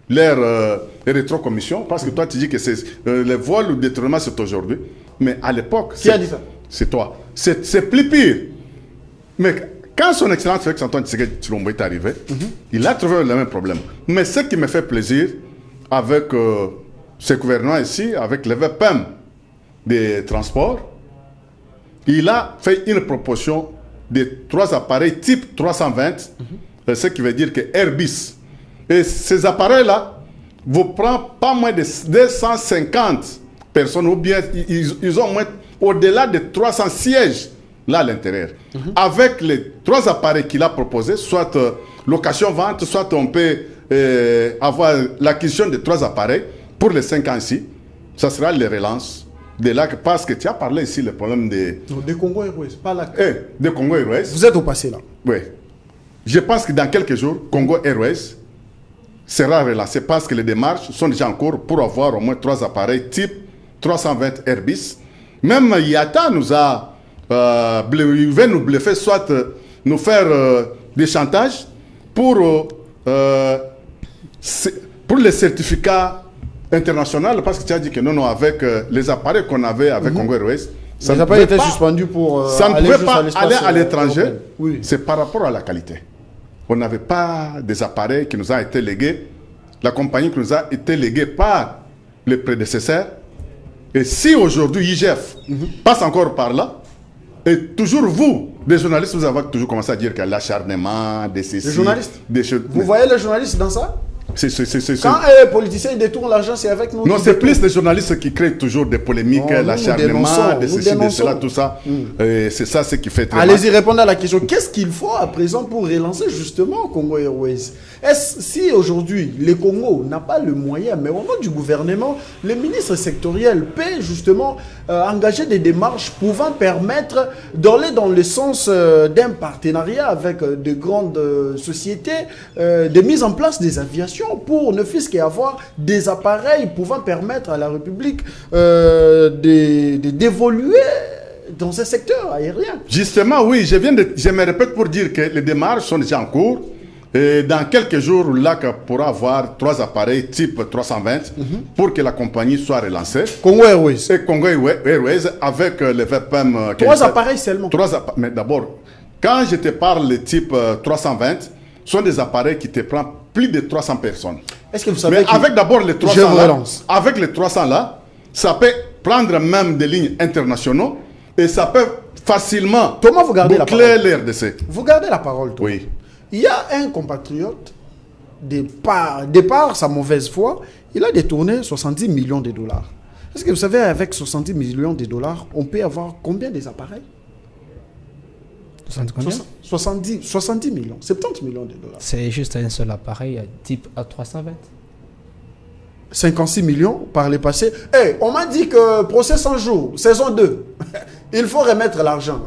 leur rétrocommission, parce que toi tu dis que c'est le vol ou le détournement c'est aujourd'hui. Mais à l'époque... Qui a dit ça? C'est toi. C'est plus pire. Mais quand son excellence Félix Antoine Tshisekedi Tshilombo est arrivé, il a trouvé le même problème. Mais ce qui me fait plaisir avec ce gouvernement ici, avec le VPM des transports, il a fait une proposition de 3 appareils type 320, ce qui veut dire que Airbus. Et ces appareils-là vous prennent pas moins de 250 personnes, ou bien ils ont moins au-delà de 300 sièges là à l'intérieur. Avec les 3 appareils qu'il a proposés, soit location-vente, soit on peut avoir l'acquisition de 3 appareils pour les 5 ans ici, ça sera les relances. De là, parce que tu as parlé ici le problème des... De Congo Airways, pas la... de Congo Airways. Vous êtes au passé là. Oui. Je pense que dans quelques jours, Congo Airways sera relancé parce que les démarches sont déjà en cours pour avoir au moins 3 appareils type 320 Airbus. Même IATA nous a... il veut nous bluffer, soit nous faire des chantages pour les certificats international, parce que tu as dit que non, avec les appareils qu'on avait avec Congo Airways, ça n'a pas été suspendu pour ça ne pouvait pas aller à l'étranger. Oui. C'est par rapport à la qualité. On n'avait pas des appareils qui nous ont été légués, la compagnie qui nous a été léguée par les prédécesseurs. Et si aujourd'hui IGF passe encore par là, et toujours vous, des journalistes, vous avez toujours commencé à dire qu'il y a l'acharnement de ces... Les journalistes vous voyez les journalistes dans ça? Quand un politicien détourne l'argent, c'est avec nous. Non, c'est plus les journalistes qui créent toujours des polémiques, l'acharnement, de ceci, de cela, tout ça. C'est ça ce qui fait très mal. Allez-y, répondez à la question. Qu'est-ce qu'il faut à présent pour relancer justement Congo Airways? Si aujourd'hui, le Congo n'a pas le moyen, mais au nom du gouvernement, les ministres sectoriels peuvent justement engager des démarches pouvant permettre d'aller dans le sens d'un partenariat avec de grandes sociétés, de mise en place des aviations pour ne fût-ce qu'avoir des appareils pouvant permettre à la République d'évoluer dans ce secteur aérien. Justement, oui, je me répète pour dire que les démarches sont déjà en cours. Et dans quelques jours, l'AC pourra avoir 3 appareils type 320 pour que la compagnie soit relancée. Congo Airways. Et Congo Airways avec le VPM. 3 appareils seulement. Mais d'abord, quand je te parle le type 320, ce sont des appareils qui te prennent plus de 300 personnes. Est-ce que vous savez... Mais avec d'abord les 300 là, avec les 300 là, ça peut prendre même des lignes internationales et ça peut facilement boucler l'RDC. Vous gardez la parole, toi. Oui. Il y a un compatriote, de par sa mauvaise foi, il a détourné 70 millions de dollars. Est-ce que vous savez, avec 70 millions de dollars, on peut avoir combien des appareils? 70 millions, 70 millions de dollars. C'est juste un seul appareil type A320. 56 millions par les passés. Hey, on m'a dit que procès 100 jours, saison 2, il faut remettre l'argent.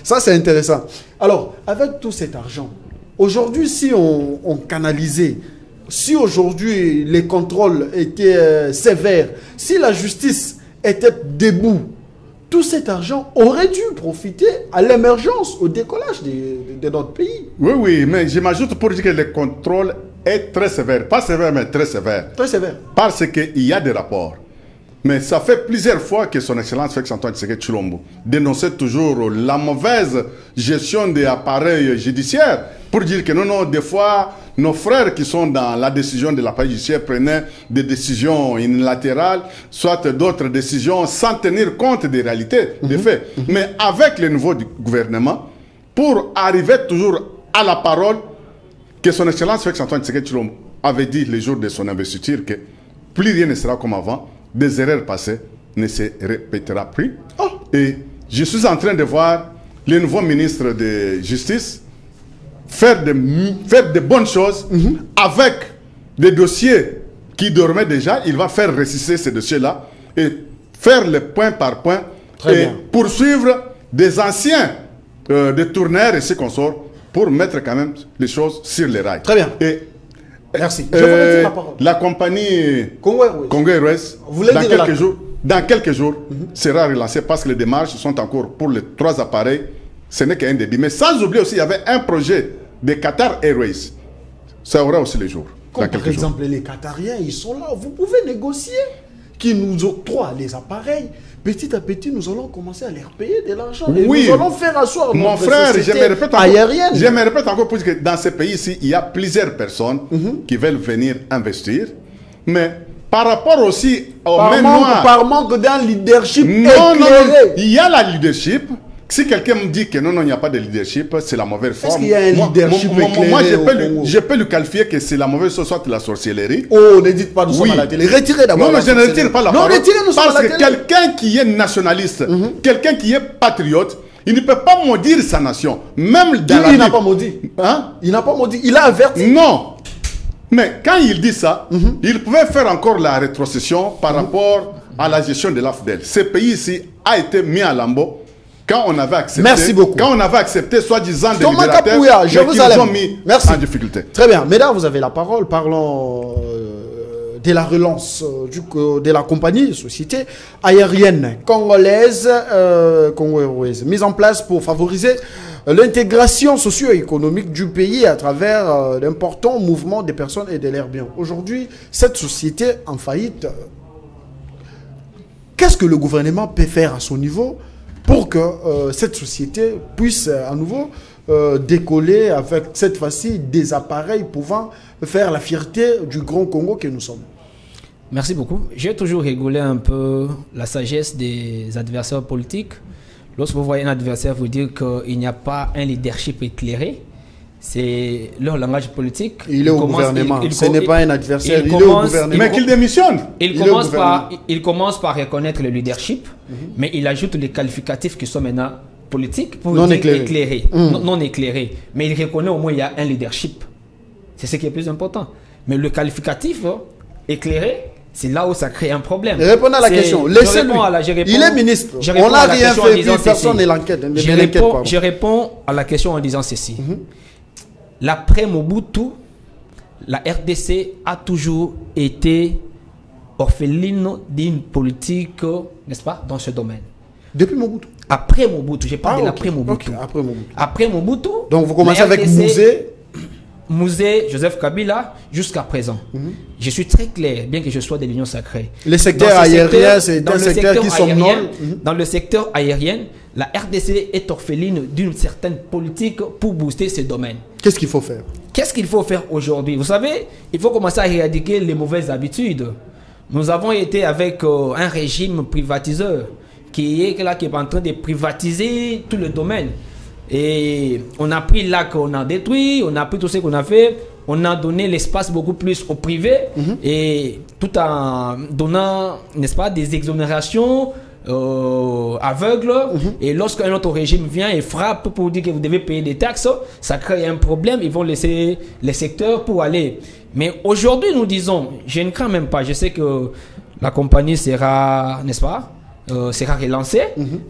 Ça, c'est intéressant. Alors, avec tout cet argent, aujourd'hui, si on canalisait, si aujourd'hui les contrôles étaient sévères, si la justice était debout, tout cet argent aurait dû profiter à l'émergence, au décollage de notre pays. Oui, oui, mais je m'ajoute pour dire que le contrôle est très sévère. Pas sévère, mais très sévère. Très sévère. Parce qu'il y a des rapports. Mais ça fait plusieurs fois que son Excellence Félix Antoine Tshisekedi Tshilombo dénonçait toujours la mauvaise gestion des appareils judiciaires pour dire que non, non, des fois, nos frères qui sont dans la décision de l'appareil judiciaire prenaient des décisions unilatérales, soit d'autres décisions sans tenir compte des réalités, des faits. Mais avec le niveau du gouvernement, pour arriver toujours à la parole que son Excellence Félix Antoine Tshisekedi Tshilombo avait dit les jours de son investiture que plus rien ne sera comme avant, des erreurs passées ne se répétera plus. Oh. Et je suis en train de voir le nouveau ministre de Justice faire de bonnes choses avec des dossiers qui dormaient déjà. Il va faire ressusciter ces dossiers-là et faire le point par point et poursuivre des anciens détourneurs et ce qu'on sort pour mettre quand même les choses sur les rails. Très bien. Et merci. Je vous redis la parole. La compagnie Congo Airways, dans quelques jours, sera relancée parce que les démarches sont en cours pour les 3 appareils ce n'est qu'un début. Mais sans oublier aussi, il y avait un projet de Qatar Airways. Ça aura aussi les jours. Comme par exemple, les Qatariens, ils sont là. Vous pouvez négocier, qui nous octroient les appareils. Petit à petit, nous allons commencer à leur payer de l'argent. Oui. Nous allons faire asseoir mon frère, je me répète encore plus que dans ces pays-ci, il y a plusieurs personnes qui veulent venir investir. Mais par rapport aussi au par manque d'un leadership non, il y a la leadership. Si quelqu'un me dit que non, il n'y a pas de leadership, c'est la mauvaise forme. Est-ce qu'il y a un leadership éclairé? Moi, je peux le qualifier que c'est la mauvaise chose, soit la sorcellerie. Oh, ne dites pas, nous sommes à la télé. Retirez d'abord. Non, je ne retire pas la parole. Non, retirez-nous parce que quelqu'un qui est nationaliste, quelqu'un qui est patriote, il ne peut pas maudire sa nation. Même dans il n'a pas maudit. Hein? Il n'a pas maudit. Il a averti. Non. Mais quand il dit ça, il pouvait faire encore la rétrocession par rapport à la gestion de l'AFDEL. Ce pays-ci a été mis à lambeau. Quand on avait accepté, merci beaucoup. Quand on avait accepté soi-disant des Thomas libérateurs, Kapouya, je vous ont mis en difficulté. Très bien. Mesdames, vous avez la parole. Parlons de la relance de la compagnie, société aérienne congolaise, Congo Airways, mise en place pour favoriser l'intégration socio-économique du pays à travers d'importants mouvements des personnes et de leurs biens. Aujourd'hui, cette société en faillite, qu'est-ce que le gouvernement peut faire à son niveau pour que cette société puisse à nouveau décoller avec cette fois-ci des appareils pouvant faire la fierté du grand Congo que nous sommes? Merci beaucoup. J'ai toujours rigolé un peu la sagesse des adversaires politiques. Lorsque vous voyez un adversaire vous dire qu'il n'y a pas un leadership éclairé, c'est leur langage politique. Il est au gouvernement. Ce n'est pas un adversaire, il est au gouvernement. Mais qu'il démissionne. Il commence par reconnaître le leadership, mais il ajoute les qualificatifs qui sont maintenant politiques pour non dire éclairé. Non éclairé. Mais il reconnaît au moins qu'il y a un leadership. C'est ce qui est plus important. Mais le qualificatif éclairé, c'est là où ça crée un problème. Répondez à la question. Laissez-lui. Il est ministre. On n'a rien fait, personne ne l'enquête. Je réponds à la question en disant ceci. L'après Mobutu, la RDC a toujours été orpheline d'une politique, n'est-ce pas, dans ce domaine. Depuis Mobutu? Après Mobutu, je parle de l'après Mobutu. Après Mobutu. Donc vous commencez avec Mouzé, Joseph Kabila, jusqu'à présent. Je suis très clair, bien que je sois de l'Union sacrée. Les secteurs aériens, c'est un secteur qui somnole. Dans le secteur aérien, la RDC est orpheline d'une certaine politique pour booster ce domaine. Qu'est-ce qu'il faut faire? Qu'est-ce qu'il faut faire aujourd'hui? Vous savez, il faut commencer à éradiquer les mauvaises habitudes. Nous avons été avec un régime privatiseur qui est là, qui est en train de privatiser tout le domaine. Et on a pris là qu'on a détruit, on a pris tout ce qu'on a fait, on a donné l'espace beaucoup plus au privé, et tout en donnant, n'est-ce pas, des exonérations aveugles. Et lorsqu'un autre régime vient et frappe pour dire que vous devez payer des taxes, ça crée un problème, ils vont laisser les secteurs pour aller. Mais aujourd'hui, nous disons, je ne crains même pas, je sais que la compagnie sera, n'est-ce pas, sera relancé,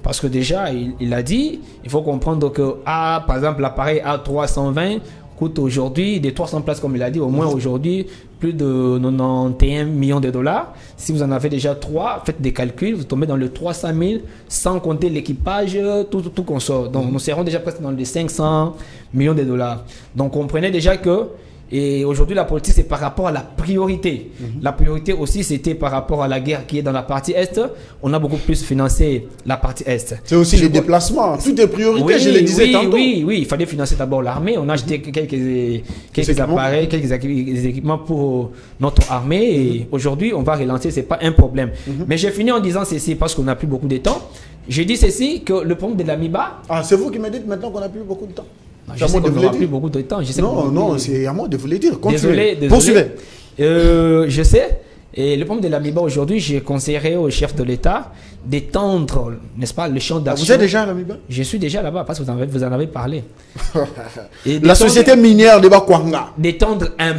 parce que déjà il a dit, il faut comprendre que par exemple l'appareil A320 coûte aujourd'hui des 300 places, comme il a dit, au moins aujourd'hui plus de 91 millions de dollars. Si vous en avez déjà 3, faites des calculs, vous tombez dans le 300 000 sans compter l'équipage, tout qu'on sort. Donc nous serons déjà presque dans les 500 millions de dollars. Donc comprenez déjà que et aujourd'hui, la politique, c'est par rapport à la priorité. La priorité aussi, c'était par rapport à la guerre qui est dans la partie Est. On a beaucoup plus financé la partie Est. C'est aussi les déplacements. Toutes les priorités, je le disais tantôt. Oui, il fallait financer d'abord l'armée. On a acheté quelques appareils, quelques équipements pour notre armée. Et aujourd'hui, on va relancer, ce n'est pas un problème. Mais j'ai fini en disant ceci parce qu'on n'a plus beaucoup de temps. J'ai dit ceci, que le problème de l'AMIBA... Ah, c'est vous qui me dites maintenant qu'on n'a plus beaucoup de temps. Je sais qu'on n'aura plus beaucoup de temps. Non, c'est à moi de vous le dire. Désolé. Poursuivez. Je sais. Et le problème de l'AMIBA aujourd'hui, j'ai conseillé au chef de l'État d'étendre, n'est-ce pas, le champ d'action. Vous êtes déjà à l'AMIBA? Je suis déjà là-bas parce que vous en avez parlé. La société minière de Bakwanga. D'étendre un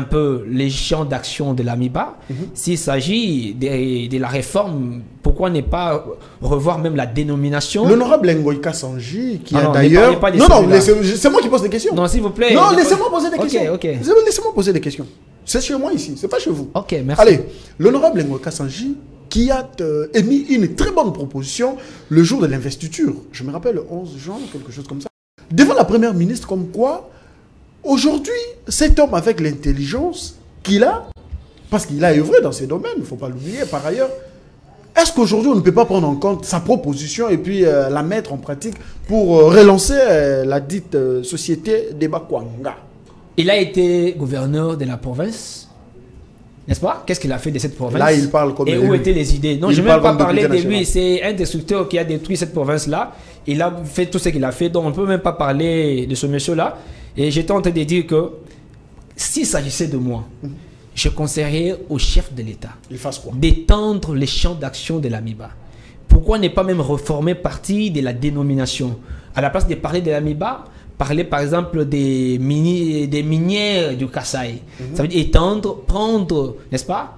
peu les champs d'action de l'AMIBA. S'il s'agit de la réforme, pourquoi ne pas revoir même la dénomination? L'honorable Ngoïka Sanji, qui a d'ailleurs... Non, c'est moi qui pose des questions. Non, s'il vous plaît. Non, laissez-moi poser des questions. Ok. Laissez-moi poser des questions. C'est chez moi ici, c'est pas chez vous. Ok, merci. Allez, l'honorable Ngoïka Sanji qui a émis une très bonne proposition le jour de l'investiture. Je me rappelle, le 11 juin, quelque chose comme ça. Devant la première ministre, comme quoi, aujourd'hui, cet homme avec l'intelligence qu'il a, parce qu'il a œuvré dans ces domaines, il ne faut pas l'oublier par ailleurs, est-ce qu'aujourd'hui on ne peut pas prendre en compte sa proposition et puis la mettre en pratique pour relancer la dite société des Bakwanga? Il a été gouverneur de la province, n'est-ce pas? Qu'est-ce qu'il a fait de cette province? Là, il parle comme et où étaient les idées? Non, je ne vais même pas parler de lui. C'est un destructeur qui a détruit cette province-là. Il a fait tout ce qu'il a fait. Donc, on ne peut même pas parler de ce monsieur-là. Et j'étais en train de dire que s'il s'agissait de moi, je conseillerais au chef de l'État d'étendre les champs d'action de l'AMIBA. Pourquoi ne pas même reformer partie de la dénomination? À la place de parler de l'AMIBA, parler par exemple des minières du Kasaï. Ça veut dire étendre, prendre, n'est-ce pas,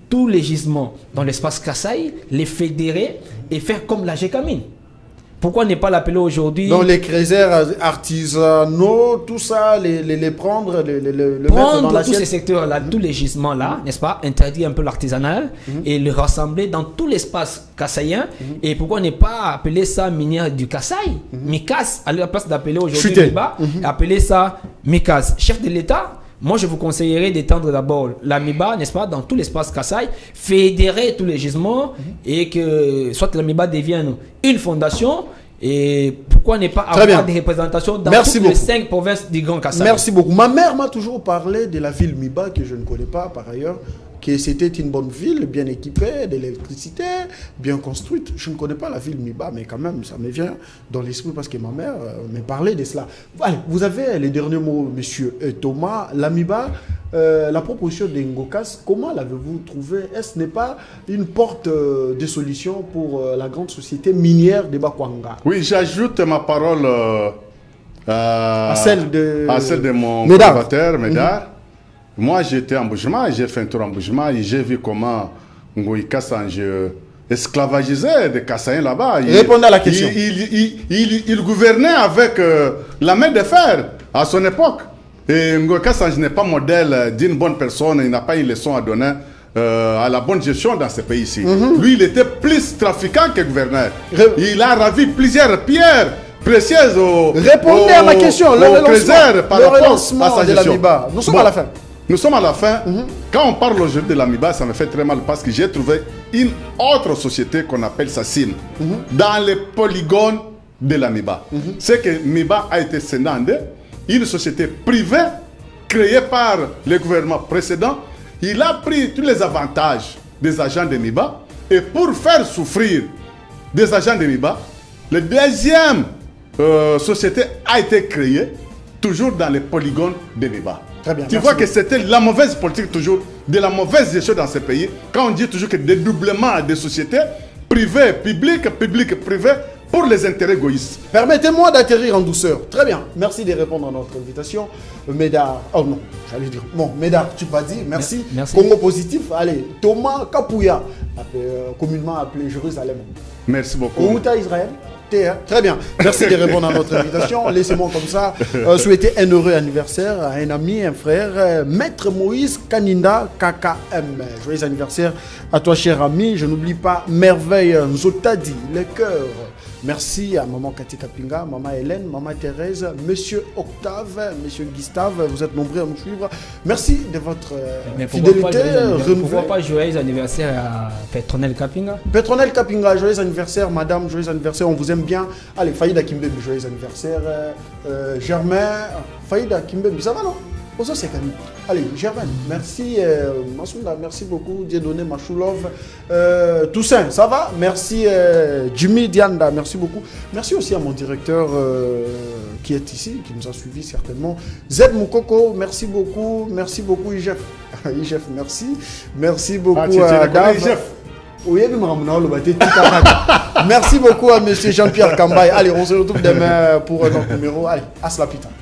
tous les gisements dans l'espace Kasaï, les fédérer et faire comme la GECAMINE. Pourquoi ne pas l'appeler aujourd'hui? Donc les crésers artisanaux, tout ça, les prendre, le mettre dans tous ces secteurs-là, tous les gisements-là, n'est-ce pas, interdire un peu l'artisanal et le rassembler dans tout l'espace kassaïen. Et pourquoi ne pas appeler ça minière du Kasaï, Mikas, à la place d'appeler aujourd'hui Miba, appeler ça Mikas. Chef de l'État, moi je vous conseillerais d'étendre d'abord l'AMIBA, n'est-ce pas, dans tout l'espace Kasaï, fédérer tous les gisements et que soit l'AMIBA devienne une fondation. Et pourquoi ne pas avoir des représentations dans toutes les 5 provinces du Grand Kasaï? Merci beaucoup. Ma mère m'a toujours parlé de la ville Miba, que je ne connais pas par ailleurs, que c'était une bonne ville, bien équipée, d'électricité, bien construite. Je ne connais pas la ville Miba, mais quand même, ça me vient dans l'esprit parce que ma mère me parlait de cela. Allez, vous avez les derniers mots, monsieur Thomas. La Miba, la proposition d'Ngokas, comment l'avez-vous trouvée? Est-ce n'est pas une porte de solution pour la grande société minière de Bakwanga? Oui, j'ajoute ma parole à celle de mon collaborateur, Médard. Moi, j'étais en Boujma, j'ai fait un tour en Boujma et j'ai vu comment Ngoï Kassange esclavagisait des Kassaïens là-bas. Répondez à la question. Il gouvernait avec la main de fer à son époque. Et Ngoï Kassange n'est pas modèle d'une bonne personne, il n'a pas une leçon à donner à la bonne gestion dans ce pays-ci. Lui, il était plus trafiquant que gouverneur. Il a ravi plusieurs pierres précieuses Répondez à ma question. Le relancement de la Miba. Nous sommes à la fin. Nous sommes à la fin. Quand on parle aujourd'hui de la Miba, ça me fait très mal parce que j'ai trouvé une autre société qu'on appelle Sassim dans les polygones de la Miba. C'est que Miba a été scindé, une société privée créée par le gouvernement précédent. Il a pris tous les avantages des agents de Miba et pour faire souffrir des agents de Miba, la deuxième société a été créée toujours dans les polygones de Miba. Très bien, tu vois que c'était la mauvaise politique toujours, de la mauvaise gestion dans ce pays. Quand on dit toujours que dédoublement des sociétés privées, publiques, privées, pour les intérêts égoïstes. Permettez-moi d'atterrir en douceur. Très bien. Merci de répondre à notre invitation. Médard, oh non, j'allais dire. Bon, Médard, tu pas dit. Merci. Merci. Congo positif. Allez, Thomas Kapouya, communément appelé Jérusalem. Merci beaucoup. Outa Israël. Très bien. Merci de répondre à notre invitation. Laissez-moi comme ça souhaiter un heureux anniversaire à un ami, un frère, Maître Moïse Kaninda KKM. Joyeux anniversaire à toi, cher ami. Je n'oublie pas Merveille Nzotadi, le cœur. Merci à maman Cathy Kapinga, maman Hélène, maman Thérèse, monsieur Octave, monsieur Gustave. Vous êtes nombreux à nous suivre. Merci de votre fidélité. Pourquoi pas joyeux anniversaire à Petronel Kapinga? Petronel Kapinga, joyeux anniversaire, madame, joyeux anniversaire. On vous aime bien. Allez, Faïda Kimbembe, joyeux anniversaire. Germain, Faïda Kimbembe, ça va non? Allez, Germain, merci. Massoula, merci beaucoup. Dieudonné Machoulov. Toussaint, ça va? Merci. Jimmy Dianda, merci beaucoup. Merci aussi à mon directeur qui est ici, qui nous a suivis certainement. Z Moukoko, merci beaucoup. Merci beaucoup, IGF. IGF, merci. Merci beaucoup à Dave. Oui, merci beaucoup à M. Jean-Pierre Kambaye. Allez, on se retrouve demain pour un autre numéro. Allez, à cela plus tard.